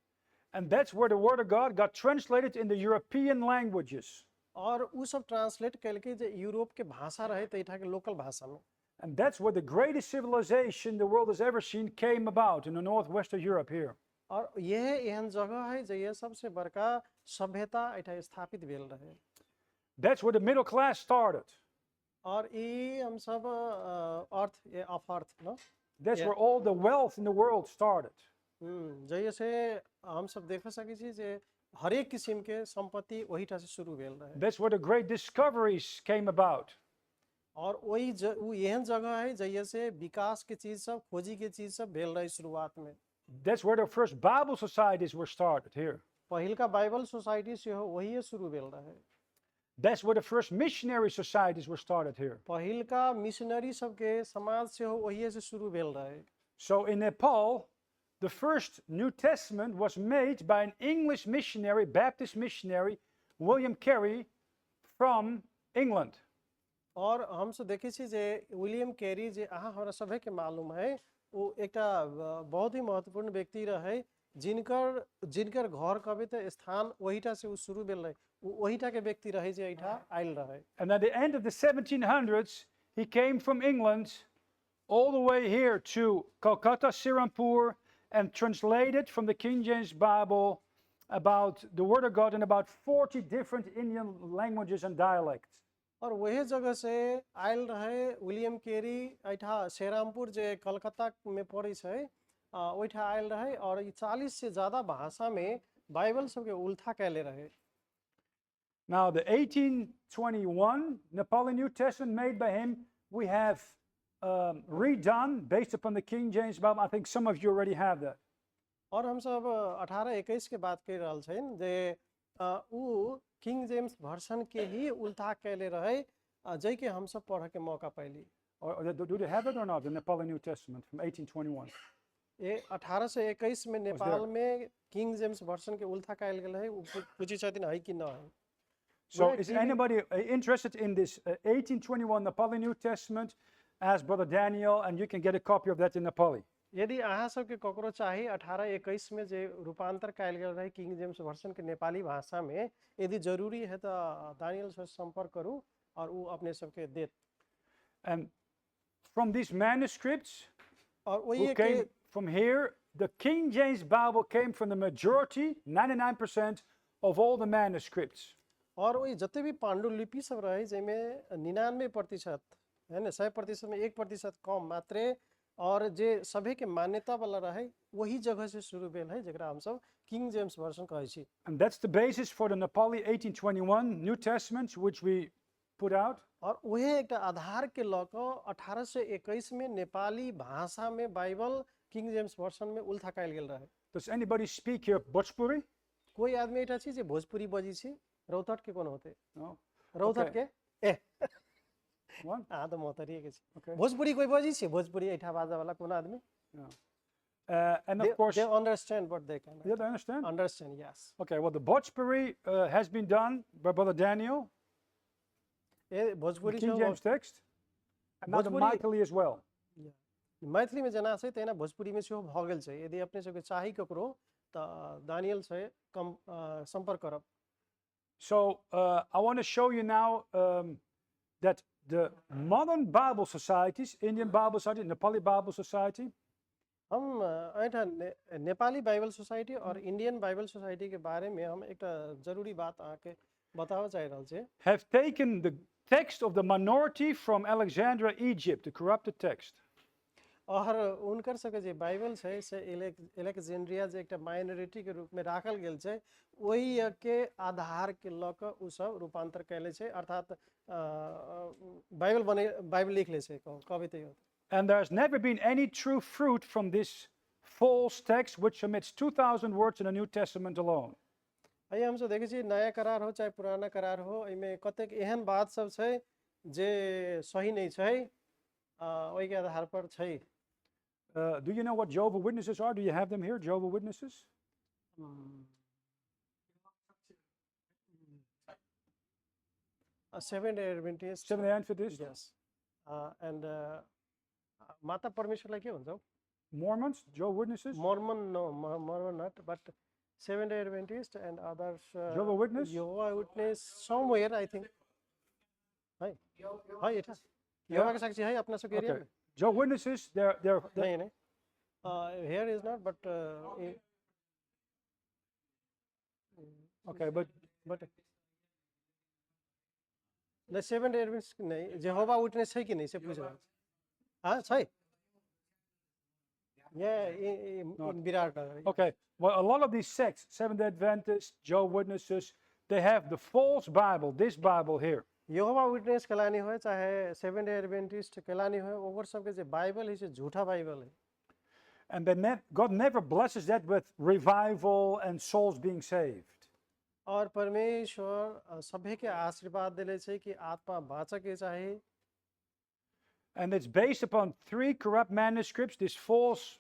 [SPEAKER 1] and that's where the word of God got translated in the European languages.
[SPEAKER 2] और उ सब ट्रांसलेट कैल के जे यूरोप के भाषा रहे त इठा के लोकल भाषा में
[SPEAKER 1] And that's where the greatest civilization the world has ever seen came about, in the northwest of Europe here.
[SPEAKER 2] और यह एहन जगह है जे ये सबसे बड़का सभ्यता इठा स्थापित भेल रहे
[SPEAKER 1] That's where the middle class started.
[SPEAKER 2] और ई हम सब अर्थ ऑफ अर्थ न
[SPEAKER 1] That's
[SPEAKER 2] Yeah.
[SPEAKER 1] where all the wealth in the world started.
[SPEAKER 2] जैसे हम सब देख सकै छी जे हरेक किसिम के संपत्ति वहीटा से शुरू भेल रहे
[SPEAKER 1] That's where the great discoveries came about.
[SPEAKER 2] और वही उ एहन जगह है जइए से विकास के चीज सब खोजी के चीज सब भेल रहे शुरुआत में
[SPEAKER 1] That's where the first Bible societies were started here.
[SPEAKER 2] पहिल का बाइबल सोसाइटी से हो वही शुरू भेल रहे
[SPEAKER 1] That's where the first missionary societies were started here.
[SPEAKER 2] पहिल का मिशनरी सब के समाज से हो वही से शुरू भेल रहे
[SPEAKER 1] So in Nepal, the first New Testament was made by an English missionary, Baptist missionary, William Carey from England.
[SPEAKER 2] और हम सब देखे छी जे विलियम कैरी जे अहाँ हमरा सभे के मालूम है वो एकटा बहुत ही महत्वपूर्ण व्यक्ति रहे जिनकर घर कभी तो स्थान वहीटा से उ शुरू भेल रहे वहीटा के व्यक्ति रहे जे एठा आयल रहे
[SPEAKER 1] And at the end of the 1700s, he came from England all the way here to Calcutta, Sirampur, and translated from the King James Bible about the Word of God in about 40 different Indian languages and dialects.
[SPEAKER 2] और वही जगह से oil रहे William Carey एठा शेरामपुर जे कलकत्ता में पड़ी है ओठा oil रहे और 40 से ज्यादा भाषा में बाइबल सब के उल्था कैले रहे
[SPEAKER 1] Now, the 1821 Nepali New Testament made by him, we have redone based upon the King James Bible. I think some of you already have that.
[SPEAKER 2] और हम सब 18-21 के बात कर रहल छैन जे ऊ किंग जेम्स वर्सन के ही उल्था कैले रहे जै के हम सब पढ़ के मौका पैली
[SPEAKER 1] Or do they have it or not? The Nepali New Testament from 1821.
[SPEAKER 2] ये 1821 में नेपाल में किंग जेम्स वर्सन के उल्था कैल गेल है पूछी छथिन है कि न है
[SPEAKER 1] So
[SPEAKER 2] Well,
[SPEAKER 1] is
[SPEAKER 2] even-
[SPEAKER 1] anybody interested in this 1821 Nepali New Testament? Ask Brother Daniel, and you can get a copy of that in Nepali.
[SPEAKER 2] यदि अहाँ सबके ककरो चाही 18-21 में जे रूपांतर कैल गेल रहे किंग जेम्स वर्सन के नेपाली भाषा में यदि जरूरी है तो दानियल से संपर्क करू और वो अपने सबके देत
[SPEAKER 1] And from these manuscripts
[SPEAKER 2] और वही
[SPEAKER 1] who
[SPEAKER 2] है
[SPEAKER 1] came
[SPEAKER 2] कि
[SPEAKER 1] from here, the King James Bible came from the majority, 99% of all the manuscripts.
[SPEAKER 2] और वही जते भी पांडुलिपि सब रहे जेमें 99% है ना 100% में 1% कम मात्रे और जे सभे के मान्यता वाला रहे वही जगह से शुरू भेल है जकरा हम सब किंग जेम्स वर्सन कहै छी
[SPEAKER 1] And that's the basis for the Nepali 1821 New Testament, which we put out.
[SPEAKER 2] और वही एक आधार के लक 1821 में नेपाली भाषा में बाइबल किंग जेम्स वर्सन में उल्था कैल गेल रहे
[SPEAKER 1] Does anybody speak here Bhojpuri?
[SPEAKER 2] कोई आदमी एटा छी जे भोजपुरी बजी छी रौतहट के कोन होते
[SPEAKER 1] No?
[SPEAKER 2] रौतहट
[SPEAKER 1] Okay.
[SPEAKER 2] के ए
[SPEAKER 1] One?
[SPEAKER 2] आ तो मोहतरी के छी
[SPEAKER 1] Okay.
[SPEAKER 2] भोजपुरी कोई बजी छी भोजपुरी एठा बाजा वाला कोन आदमी
[SPEAKER 1] Yeah. And of course,
[SPEAKER 2] they understand what they can
[SPEAKER 1] you understand?
[SPEAKER 2] understand yes
[SPEAKER 1] Okay, well, the Bhojpuri has been done by Brother Daniel,
[SPEAKER 2] A
[SPEAKER 1] the
[SPEAKER 2] Bhojpuri
[SPEAKER 1] King James text, and now the
[SPEAKER 2] Bhojpuri-
[SPEAKER 1] Michaeli as well.
[SPEAKER 2] Maithili में जना छै तेना भोजपुरी में सेहो भ गेल छै यदि अपने सबके चाही ककरो त दानियल से कम संपर्क करब
[SPEAKER 1] So I want to show you now that the modern Bible societies, Indian Bible Society, Nepali Bible Society,
[SPEAKER 2] हम ऐठा नेपाली बाइबल सोसाइटी और इंडियन बाइबल सोसाइटी के बारे में हम एक जरूरी बात आके बतावा चाह रहल छै
[SPEAKER 1] have taken the text of the minority from Alexandria, Egypt, the corrupted text.
[SPEAKER 2] और उनकर सबके जे बाइबल छै से एलेक्जेंड्रिया जे एकटा माइनॉरिटी के रूप में राखल गेल छै वही के आधार के ल क उ सब रूपांतर कैले छै अर्थात बाइबल लिख ले छै कवि त
[SPEAKER 1] And there's never been any true fruit from this false text, which omits 2,000 words in the New Testament alone.
[SPEAKER 2] आइए हम सब देखे छी नया करार हो चाहे पुराना करार हो एमे कतेक एहन बात सब छै जे सही नहीं छै ओहि के आधार पर छै
[SPEAKER 1] Do you know what Jehovah's Witnesses are? Do you have them here, Jehovah's Witnesses?
[SPEAKER 2] Seventh-day Adventist
[SPEAKER 1] Seventh-day Adventists?
[SPEAKER 2] yes and माता परमेश्वरलाई के भन्छौ
[SPEAKER 1] Mormons? Jehovah's Witnesses?
[SPEAKER 2] Mormon no Mormon not but Seventh-day Adventist and others
[SPEAKER 1] Jehovah's Witness?
[SPEAKER 2] Jehovah's Witness somewhere I think है एटा यहोवा के साक्षी है अपना सबके area
[SPEAKER 1] Okay.
[SPEAKER 2] में
[SPEAKER 1] Jehovah's Witnesses, they're
[SPEAKER 2] नहीं नहीं here is not but
[SPEAKER 1] okay, but
[SPEAKER 2] the Seventh-day Adventist नहीं जेहोवा witness छै कि नहीं से पूछ रहा हाँ छै in Viratnagar
[SPEAKER 1] okay. Well, a lot of these sects, Seventh-day Adventists, Jehovah's Witnesses, they have the false Bible, this Bible here.
[SPEAKER 2] Jehovah witness कहलानी हो चाहे सेवन डे एडवेंटिस्ट कहलानी हो ओवर सबके जे बाइबल है से झूठा बाइबल है
[SPEAKER 1] And God never blesses that with revival and souls being saved.
[SPEAKER 2] और परमेश्वर सभे के आशीर्वाद दिले छै कि आत्मा बाँच के चाहे
[SPEAKER 1] And it's based upon 3 corrupt manuscripts, this false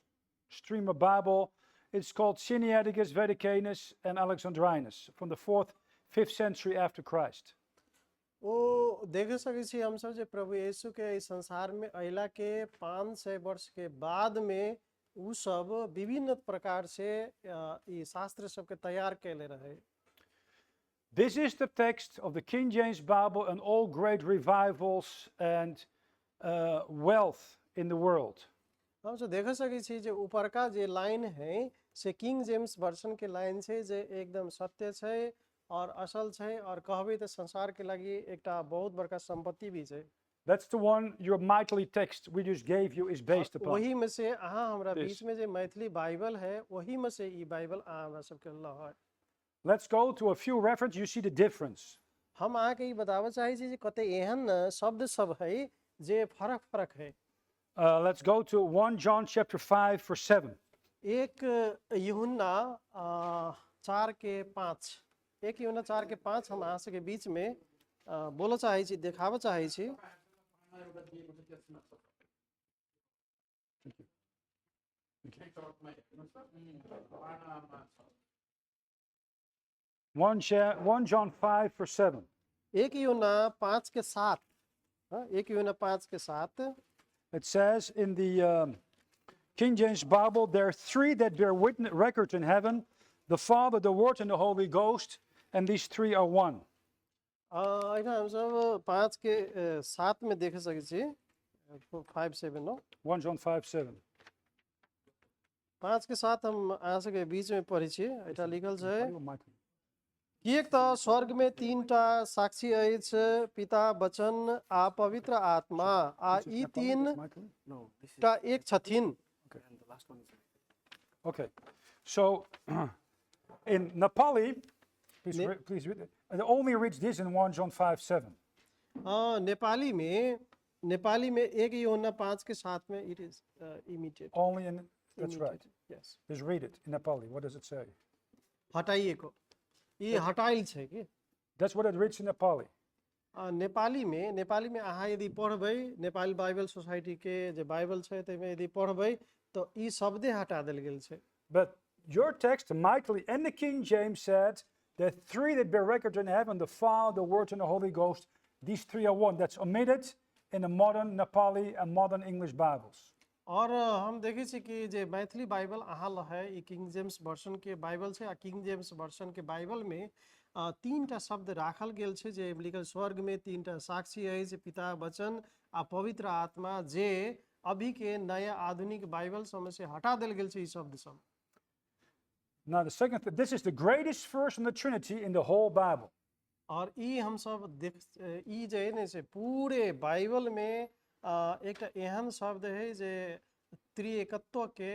[SPEAKER 1] stream of Bible. It's called Sinaiticus, Vaticanus, and Alexandrinus from the 4th, 5th century after Christ.
[SPEAKER 2] ओ देख सके छी हम सब जे प्रभु यीशु के इस संसार में अइला के 500 वर्ष के बाद में उ सब विभिन्न प्रकार से ई शास्त्र सब के तैयार कैले रहे
[SPEAKER 1] This is the text of the King James Bible and all great revivals and wealth in the world.
[SPEAKER 2] हम सब देख सके छी जे ऊपर का जे लाइन है से किंग जेम्स वर्जन के लाइन छै जे एकदम सत्य छै और असल छै और कहबे त संसार के लागि एकटा बहुत बड़का संपत्ति भी छै
[SPEAKER 1] That's the one your mightily text we just gave you is based upon.
[SPEAKER 2] वही में से अहाँ हमरा
[SPEAKER 1] This.
[SPEAKER 2] बीच में जे मैथिली बाइबल है वही में से ई बाइबल अहाँ हमरा सबके ल है
[SPEAKER 1] Let's go to a few references. You see the difference.
[SPEAKER 2] हम अहाँ के ई बतावे चाहे छी जे कते एहन शब्द सब है जे फरक फरक है
[SPEAKER 1] Let's go to 1 John chapter 5 verse 7.
[SPEAKER 2] एक यूहन्ना 4:5 एक यूहन्ना 4:5 हम अहाँ सबके बीच में बोलऽ चाहै छी, देखाबऽ चाहै छी।
[SPEAKER 1] One John 5 verse 7.
[SPEAKER 2] एक यूहन्ना 5:7 एक यूहन्ना 5:7
[SPEAKER 1] It says in the King James Bible, there are three that bear witness, record in heaven: the Father, the Word, and the Holy Ghost, and these three are one.
[SPEAKER 2] होइन हम सब 5:7 में देख सकै छी 5:7 नो
[SPEAKER 1] 1 John 5:7.
[SPEAKER 2] 5:7 हम अहाँ सबके बीच में पढ़ै छी। एटा लिखल छै, किएक त स्वर्ग में 3टा साक्षी अछि, पिता, वचन आ पवित्र आत्मा, आ यी 3टा एक छथिन।
[SPEAKER 1] Okay, so in Nepali, please read it. It only reads this in 1 John 5:7.
[SPEAKER 2] Nepali में एक यूहन्ना 5:7 में it is immediate.
[SPEAKER 1] Only in, that's right.
[SPEAKER 2] Yes.
[SPEAKER 1] Just read it in Nepali. What does it say?
[SPEAKER 2] हटाइएको, ये हटाइल छै कि?
[SPEAKER 1] That's what it reads in Nepali.
[SPEAKER 2] Nepali में अहाँ यदि पढ़बै, नेपाली बाइबल सोसाइटी के जे बाइबल छै तैमे यदि पढ़बै तो ई शब्दे हटा देल गेल छै।
[SPEAKER 1] But your text, mightily, and the King James said that three that bear record in heaven: the Father, the Word, and the Holy Ghost. These three are one. That's omitted in the modern Nepali and modern English Bibles.
[SPEAKER 2] और हम देखै छी कि जे Maithili Bible अहाँ ल है, ई king James version के Bible छै, आ किंग जेम्स वर्जन के बाइबल में 3टा शब्द राखल गेल छै, जे लिखल स्वर्ग में 3टा साक्षी अछि, पिता, वचन आ पवित्र आत्मा, जे अभी के नया आधुनिक बाइबल सब से हटा देल गेल छै ई शब्द सब।
[SPEAKER 1] Now, the second thing, this is the greatest verse on the Trinity in the whole Bible.
[SPEAKER 2] और ई हम सब देख, ई जे है ने से पूरे बाइबल में एकटा एहन शब्द है जे त्रिएकत्व के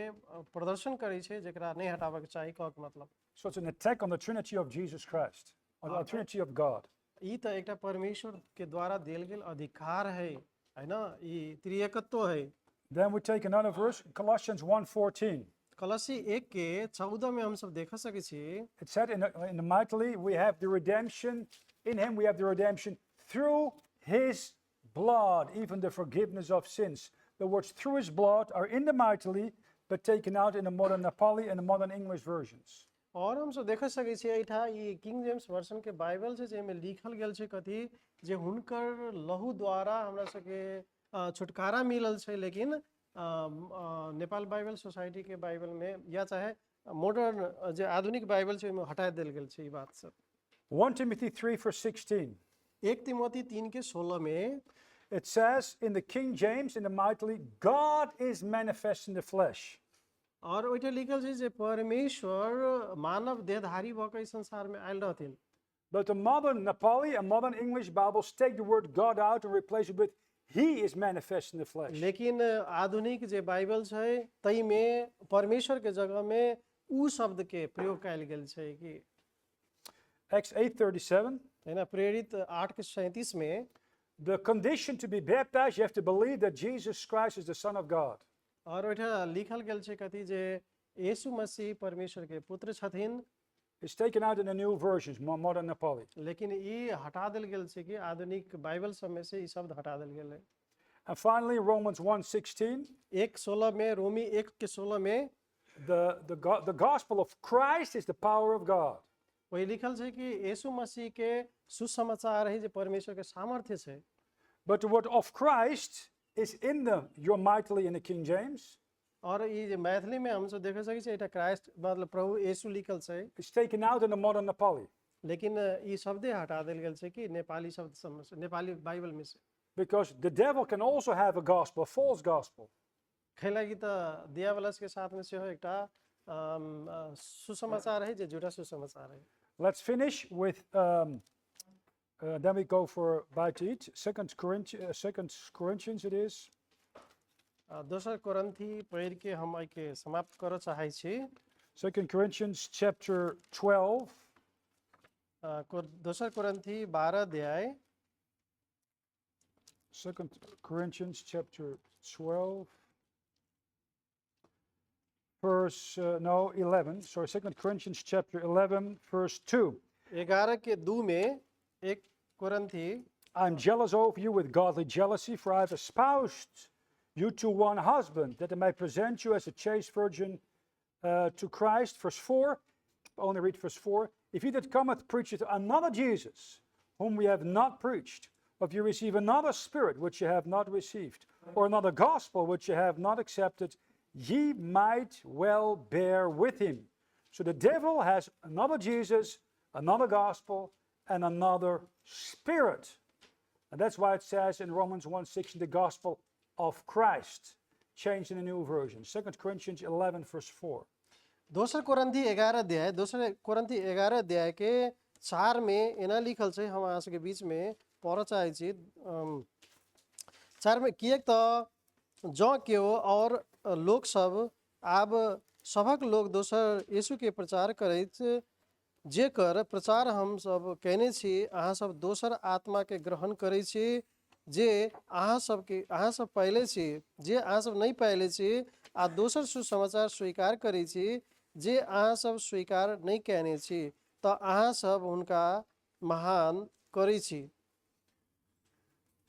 [SPEAKER 2] प्रदर्शन करै छै, जेकरा नहीं हटाबे के चाही, कहक मतलब।
[SPEAKER 1] So it's an attack on the Trinity of Jesus Christ, on the Trinity of God.
[SPEAKER 2] ई त एकटा परमेश्वर के द्वारा देल गेल अधिकार है ना, ई त्रिएकत्व है।
[SPEAKER 1] Then we take another verse, Colossians 1:14.
[SPEAKER 2] कलसी 1:14 में हम सब देख सकै छी।
[SPEAKER 1] It said in the mightily, we have the redemption, in him we have the redemption through his blood, even the forgiveness of sins. The words through his blood are in the mightily, but taken out in the modern Nepali and the modern English versions.
[SPEAKER 2] और हम सब देख सकै छी एठा ई king James version के Bible छै, जेमे लिखल गेल छै कथी, जे हुनकर लहू द्वारा हमरा सबके छुटकारा मिलल छै, लेकिन नेपाल बाइबल सोसाइटी के बाइबल में या चाहे मॉडर्न जे आधुनिक बाइबल छै ओहिमे हटा देल गेल छै ई बात सब।
[SPEAKER 1] 1 Timothy 3:16.
[SPEAKER 2] 1 तिमोथी 3:16 में
[SPEAKER 1] It says in the King James, in the mightily, God is manifest in the flesh.
[SPEAKER 2] और ओइटा लिखल छै जे परमेश्वर मानव देहधारी भऽ कऽ संसार में आयल रहथिन।
[SPEAKER 1] But the modern Nepali and modern English Bibles take the word God out and replace it with He is manifest in the flesh.
[SPEAKER 2] लेकिन आधुनिक जे बाइबल छै तई में परमेश्वर के जगह में उ शब्द के प्रयोग कयल गेल छै कि
[SPEAKER 1] Acts 8:37.
[SPEAKER 2] है ना, प्रेरित 8:37 में
[SPEAKER 1] The condition to be baptized, you have to believe that Jesus Christ is the Son of God.
[SPEAKER 2] और ओइठा लिखल गेल छै कथी, जे यीशु मसीह परमेश्वर के पुत्र छथिन।
[SPEAKER 1] It's taken out in the new versions, modern Nepali.
[SPEAKER 2] लेकिन ई हटा देल गेल छै कि आधुनिक बाइबल सब में से ई शब्द हटा देल गेल है।
[SPEAKER 1] And finally, Romans 1:16.
[SPEAKER 2] 1:16 में, रोमी 1:16 में
[SPEAKER 1] The gospel of Christ is the power of God.
[SPEAKER 2] वही लिखल छै कि यीशु मसीह के सुसमाचार है जे परमेश्वर के सामर्थ्य छै।
[SPEAKER 1] But the word of Christ is in your mightily in the King James.
[SPEAKER 2] और ई जे मैथिली में हम सब देख सकै छी, एटा क्राइस्ट मतलब प्रभु यीशु लिखल छै,
[SPEAKER 1] It's taken out in the modern Nepali.
[SPEAKER 2] लेकिन ई शब्दे हटा देल गेल छै कि नेपाली शब्द सब से, नेपाली बाइबल में से।
[SPEAKER 1] Because the devil can also have a gospel, a false gospel.
[SPEAKER 2] कैलाकि त दियावलस के साथ में से हो एकटा सुसमाचार है जे झूठा सुसमाचार है।
[SPEAKER 1] Let's finish with, then we go for bite to eat. 2 Corinthians it is.
[SPEAKER 2] दोसर कोरिन्थी पढ़ि के हम एहि के समाप्त करऽ चाहै छी।
[SPEAKER 1] 2 Corinthians chapter 12.
[SPEAKER 2] दोसर कोरिन्थी 12 अध्याय
[SPEAKER 1] 2 Corinthians chapter 12, verse, 11. Sorry, 2 Corinthians chapter 11, verse 2.
[SPEAKER 2] 11 में 1 कोरिन्थी
[SPEAKER 1] I'm jealous over you with godly jealousy, for I have espoused you to one husband, that I may present you as a chaste virgin to Christ. Verse 4, only read verse 4. If he that cometh preacheth another Jesus, whom we have not preached, or if you receive another spirit which you have not received, or another gospel which you have not accepted, ye might well bear with him. So the devil has another Jesus, another gospel, and another spirit. And that's why it says in Romans 1:16, the gospel of Christ, changed in a new version. 2 Corinthians 11, verse 4.
[SPEAKER 2] दोस्रो कोरिन्थी 11 अध्याय के 4 में एना लिखल छै, हम अहाँ सबके बीच में पढ़ चाहै छी। 4 में किएक त जँ केओ और लोग सब आब सभक लोग दोसर यीशु के प्रचार करैत, जेकर प्रचार हम सब कहने छी, अहाँ सब दोसर आत्मा के ग्रहण करै छी, जे अहाँ सब पहले छी, जे अहाँ सब नहीं पहले छी, आ दोसर सुसमाचार स्वीकार करै छी, जे अहाँ सब स्वीकार नहीं कहने छी, त अहाँ सब हुनका महान करै छी।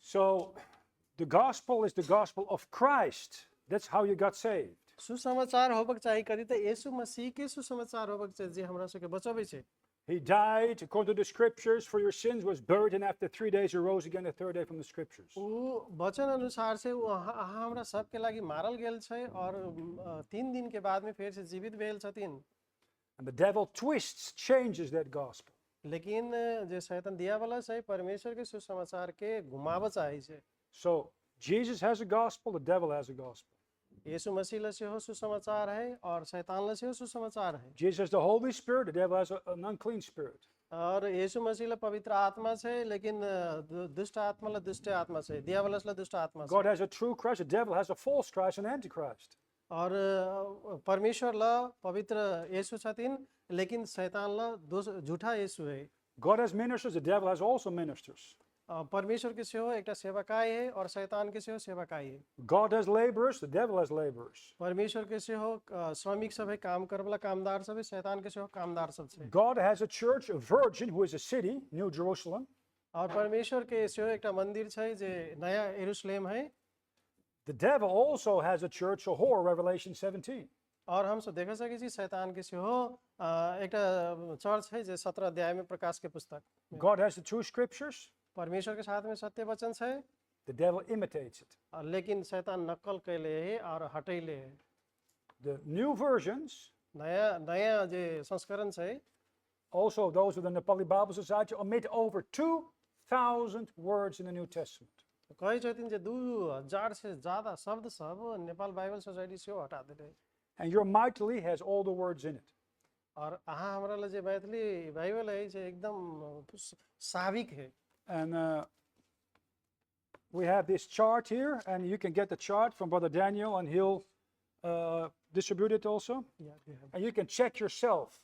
[SPEAKER 1] So the gospel is the gospel of Christ. That's how you got saved.
[SPEAKER 2] सुसमाचार होबक चाही कथी त यीशु मसीह के सुसमाचार होबक चाही, जे हमरा सबके बचाबै छै।
[SPEAKER 1] He died according to the scriptures for your sins, was buried, and after 3 days arose again the third day from the scriptures.
[SPEAKER 2] ऊ वचन अनुसार से ऊ अहाँ हमरा सबके लागि मारल गेल छै, और 3 दिन के बाद में फेर से जीवित भेल छथिन।
[SPEAKER 1] And the devil twists, changes that gospel.
[SPEAKER 2] लेकिन जे शैतान दिया वाला छै, परमेश्वर के सुसमाचार के घुमाव चाहे छै।
[SPEAKER 1] So Jesus has a gospel, the devil has a gospel.
[SPEAKER 2] यीशु मसीहलाई से हो सुसमाचार है, और शैतानलाई से हो सुसमाचार है।
[SPEAKER 1] Jesus has the Holy Spirit, the devil has an unclean spirit.
[SPEAKER 2] और यीशु मसीहलाई पवित्र आत्मा छै, लेकिन दुष्ट आत्मालाई दुष्ट आत्मा छै, दियावलसलाई दुष्ट आत्मा छ।
[SPEAKER 1] God has a true Christ, the devil has a false Christ, an antichrist.
[SPEAKER 2] और परमेश्वरलाई पवित्र यीशु छथिन, लेकिन शैतानलाई झूठा यीशु है।
[SPEAKER 1] God has ministers, the devil has also ministers.
[SPEAKER 2] परमेश्वर के सेहो एकटा सेवकाई है, और शैतान के सेहो सेवकाई है।
[SPEAKER 1] God has laborers, the devil has laborers.
[SPEAKER 2] परमेश्वर के सेहो श्रमिक सब है, काम करवाला कामदार सब है, शैतान के सेहो कामदार सब छै।
[SPEAKER 1] God has a church, a virgin, who is a city, New Jerusalem.
[SPEAKER 2] और परमेश्वर के सेहो एकटा मंदिर छै, जे नया यरूशलेम है।
[SPEAKER 1] The devil also has a church, a whore, Revelation 17.
[SPEAKER 2] और हम सब देख सकै छी शैतान के सेहो एकटा चर्च है, जे 17 अध्याय में प्रकाश के पुस्तक।
[SPEAKER 1] God has the true scriptures,
[SPEAKER 2] परमेश्वर के साथ में सत्य वचन छै,
[SPEAKER 1] the devil imitates it.
[SPEAKER 2] लेकिन शैतान नक्कल कैले है और हटैले है।
[SPEAKER 1] The new versions,
[SPEAKER 2] नया जे संस्करण छै,
[SPEAKER 1] also those of the Nepali Bible Society, omit over 2,000 words in the New Testament.
[SPEAKER 2] कहै छथिन जे 2000 से ज्यादा शब्द सब नेपाल बाइबल सोसाइटी से हटा देले।
[SPEAKER 1] And your mightily has all the words in it.
[SPEAKER 2] और अहाँ हमरा ले जे मैथिली बाइबल है, जे एकदम साविक है।
[SPEAKER 1] And we have this chart here, and you can get the chart from Brother Daniel, and he'll distribute it also. And you can check yourself.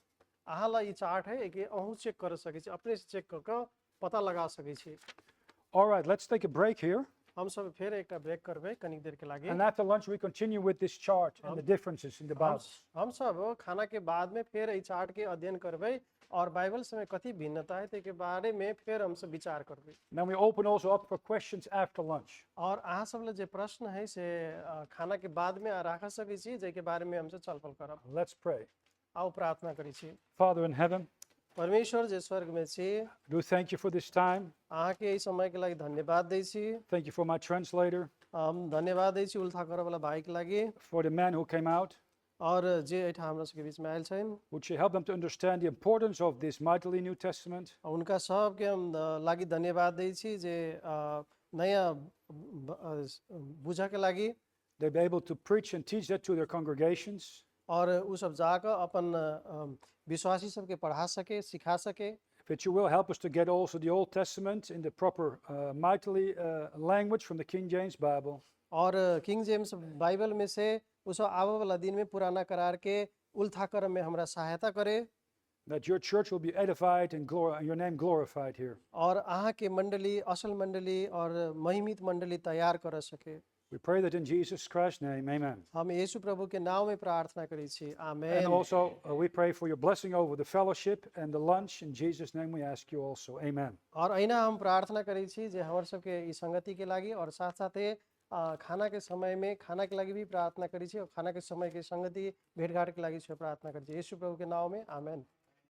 [SPEAKER 2] अहाँलाई chart है कि अहू चेक कर सकै छी, अपने से चेक करके पता लगा सकै छी।
[SPEAKER 1] All right, let's take a break here.
[SPEAKER 2] हम सब फेर एकटा ब्रेक करबै कनी देर के लागि।
[SPEAKER 1] And after lunch, we continue with this chart and the differences in the Bible.
[SPEAKER 2] हम सब खाना के बाद में फेर ई चार्ट के अध्ययन करबै, और बाइबल से कथी भिन्नता है ते के बारे में फेर हम सब विचार करबै।
[SPEAKER 1] Then we open also up for questions after lunch.
[SPEAKER 2] और अहाँ सबले जे प्रश्न है से खाना के बाद में राख सकै छी, जे के बारे में हम सब छलफल करब।
[SPEAKER 1] Let's pray.
[SPEAKER 2] आओ प्रार्थना करै छी।
[SPEAKER 1] Father in heaven,
[SPEAKER 2] परमेश्वर जे स्वर्ग में छी,
[SPEAKER 1] do thank you for this time.
[SPEAKER 2] अहाँ के ई समय के लागि धन्यवाद दै छी।
[SPEAKER 1] Thank you for my translator,
[SPEAKER 2] हम धन्यवाद दै छी उल्था करे वाला भाई के लागि,
[SPEAKER 1] for the man who came out.
[SPEAKER 2] और जे एठा हमरा सबके बीच में आयल छन्।
[SPEAKER 1] Would you help them to understand the importance of this mightily New Testament?
[SPEAKER 2] उनका सब के हम लागि धन्यवाद दै छी, जे नया बुझा के लागि,
[SPEAKER 1] They'll be able to preach and teach that to their congregations.
[SPEAKER 2] और उ सब जाकर अपन विश्वासी सबके पढ़ा सके, सिखा सके।
[SPEAKER 1] That you will help us to get also the Old Testament in the proper mightily language from the King James Bible.
[SPEAKER 2] और किंग जेम्स बाइबल में से उस आवे वाला दिन में पुराना करार के उल्था कर में हमरा सहायता करे।
[SPEAKER 1] that your church will be edified and your name glorified here.
[SPEAKER 2] और अहाँ के मंडली असल मंडली और महिमित मंडली तैयार कर सके।
[SPEAKER 1] We pray that in Jesus Christ's name, amen.
[SPEAKER 2] हम यीशु प्रभु के नाम में प्रार्थना करी छी,
[SPEAKER 1] And
[SPEAKER 2] amen.
[SPEAKER 1] also, we pray for your blessing over the fellowship and the lunch. In Jesus' name, we ask you also, amen.
[SPEAKER 2] और अहिना हम प्रार्थना करी छी जे हमर सबके ई संगति के लागि और साथ साथे खाना के समय में खाना के लागि भी प्रार्थना करी छी और खाना के समय के संगति भेटघाट के लागि प्रार्थना करी छी। यीशु प्रभु के नाम में आमेन।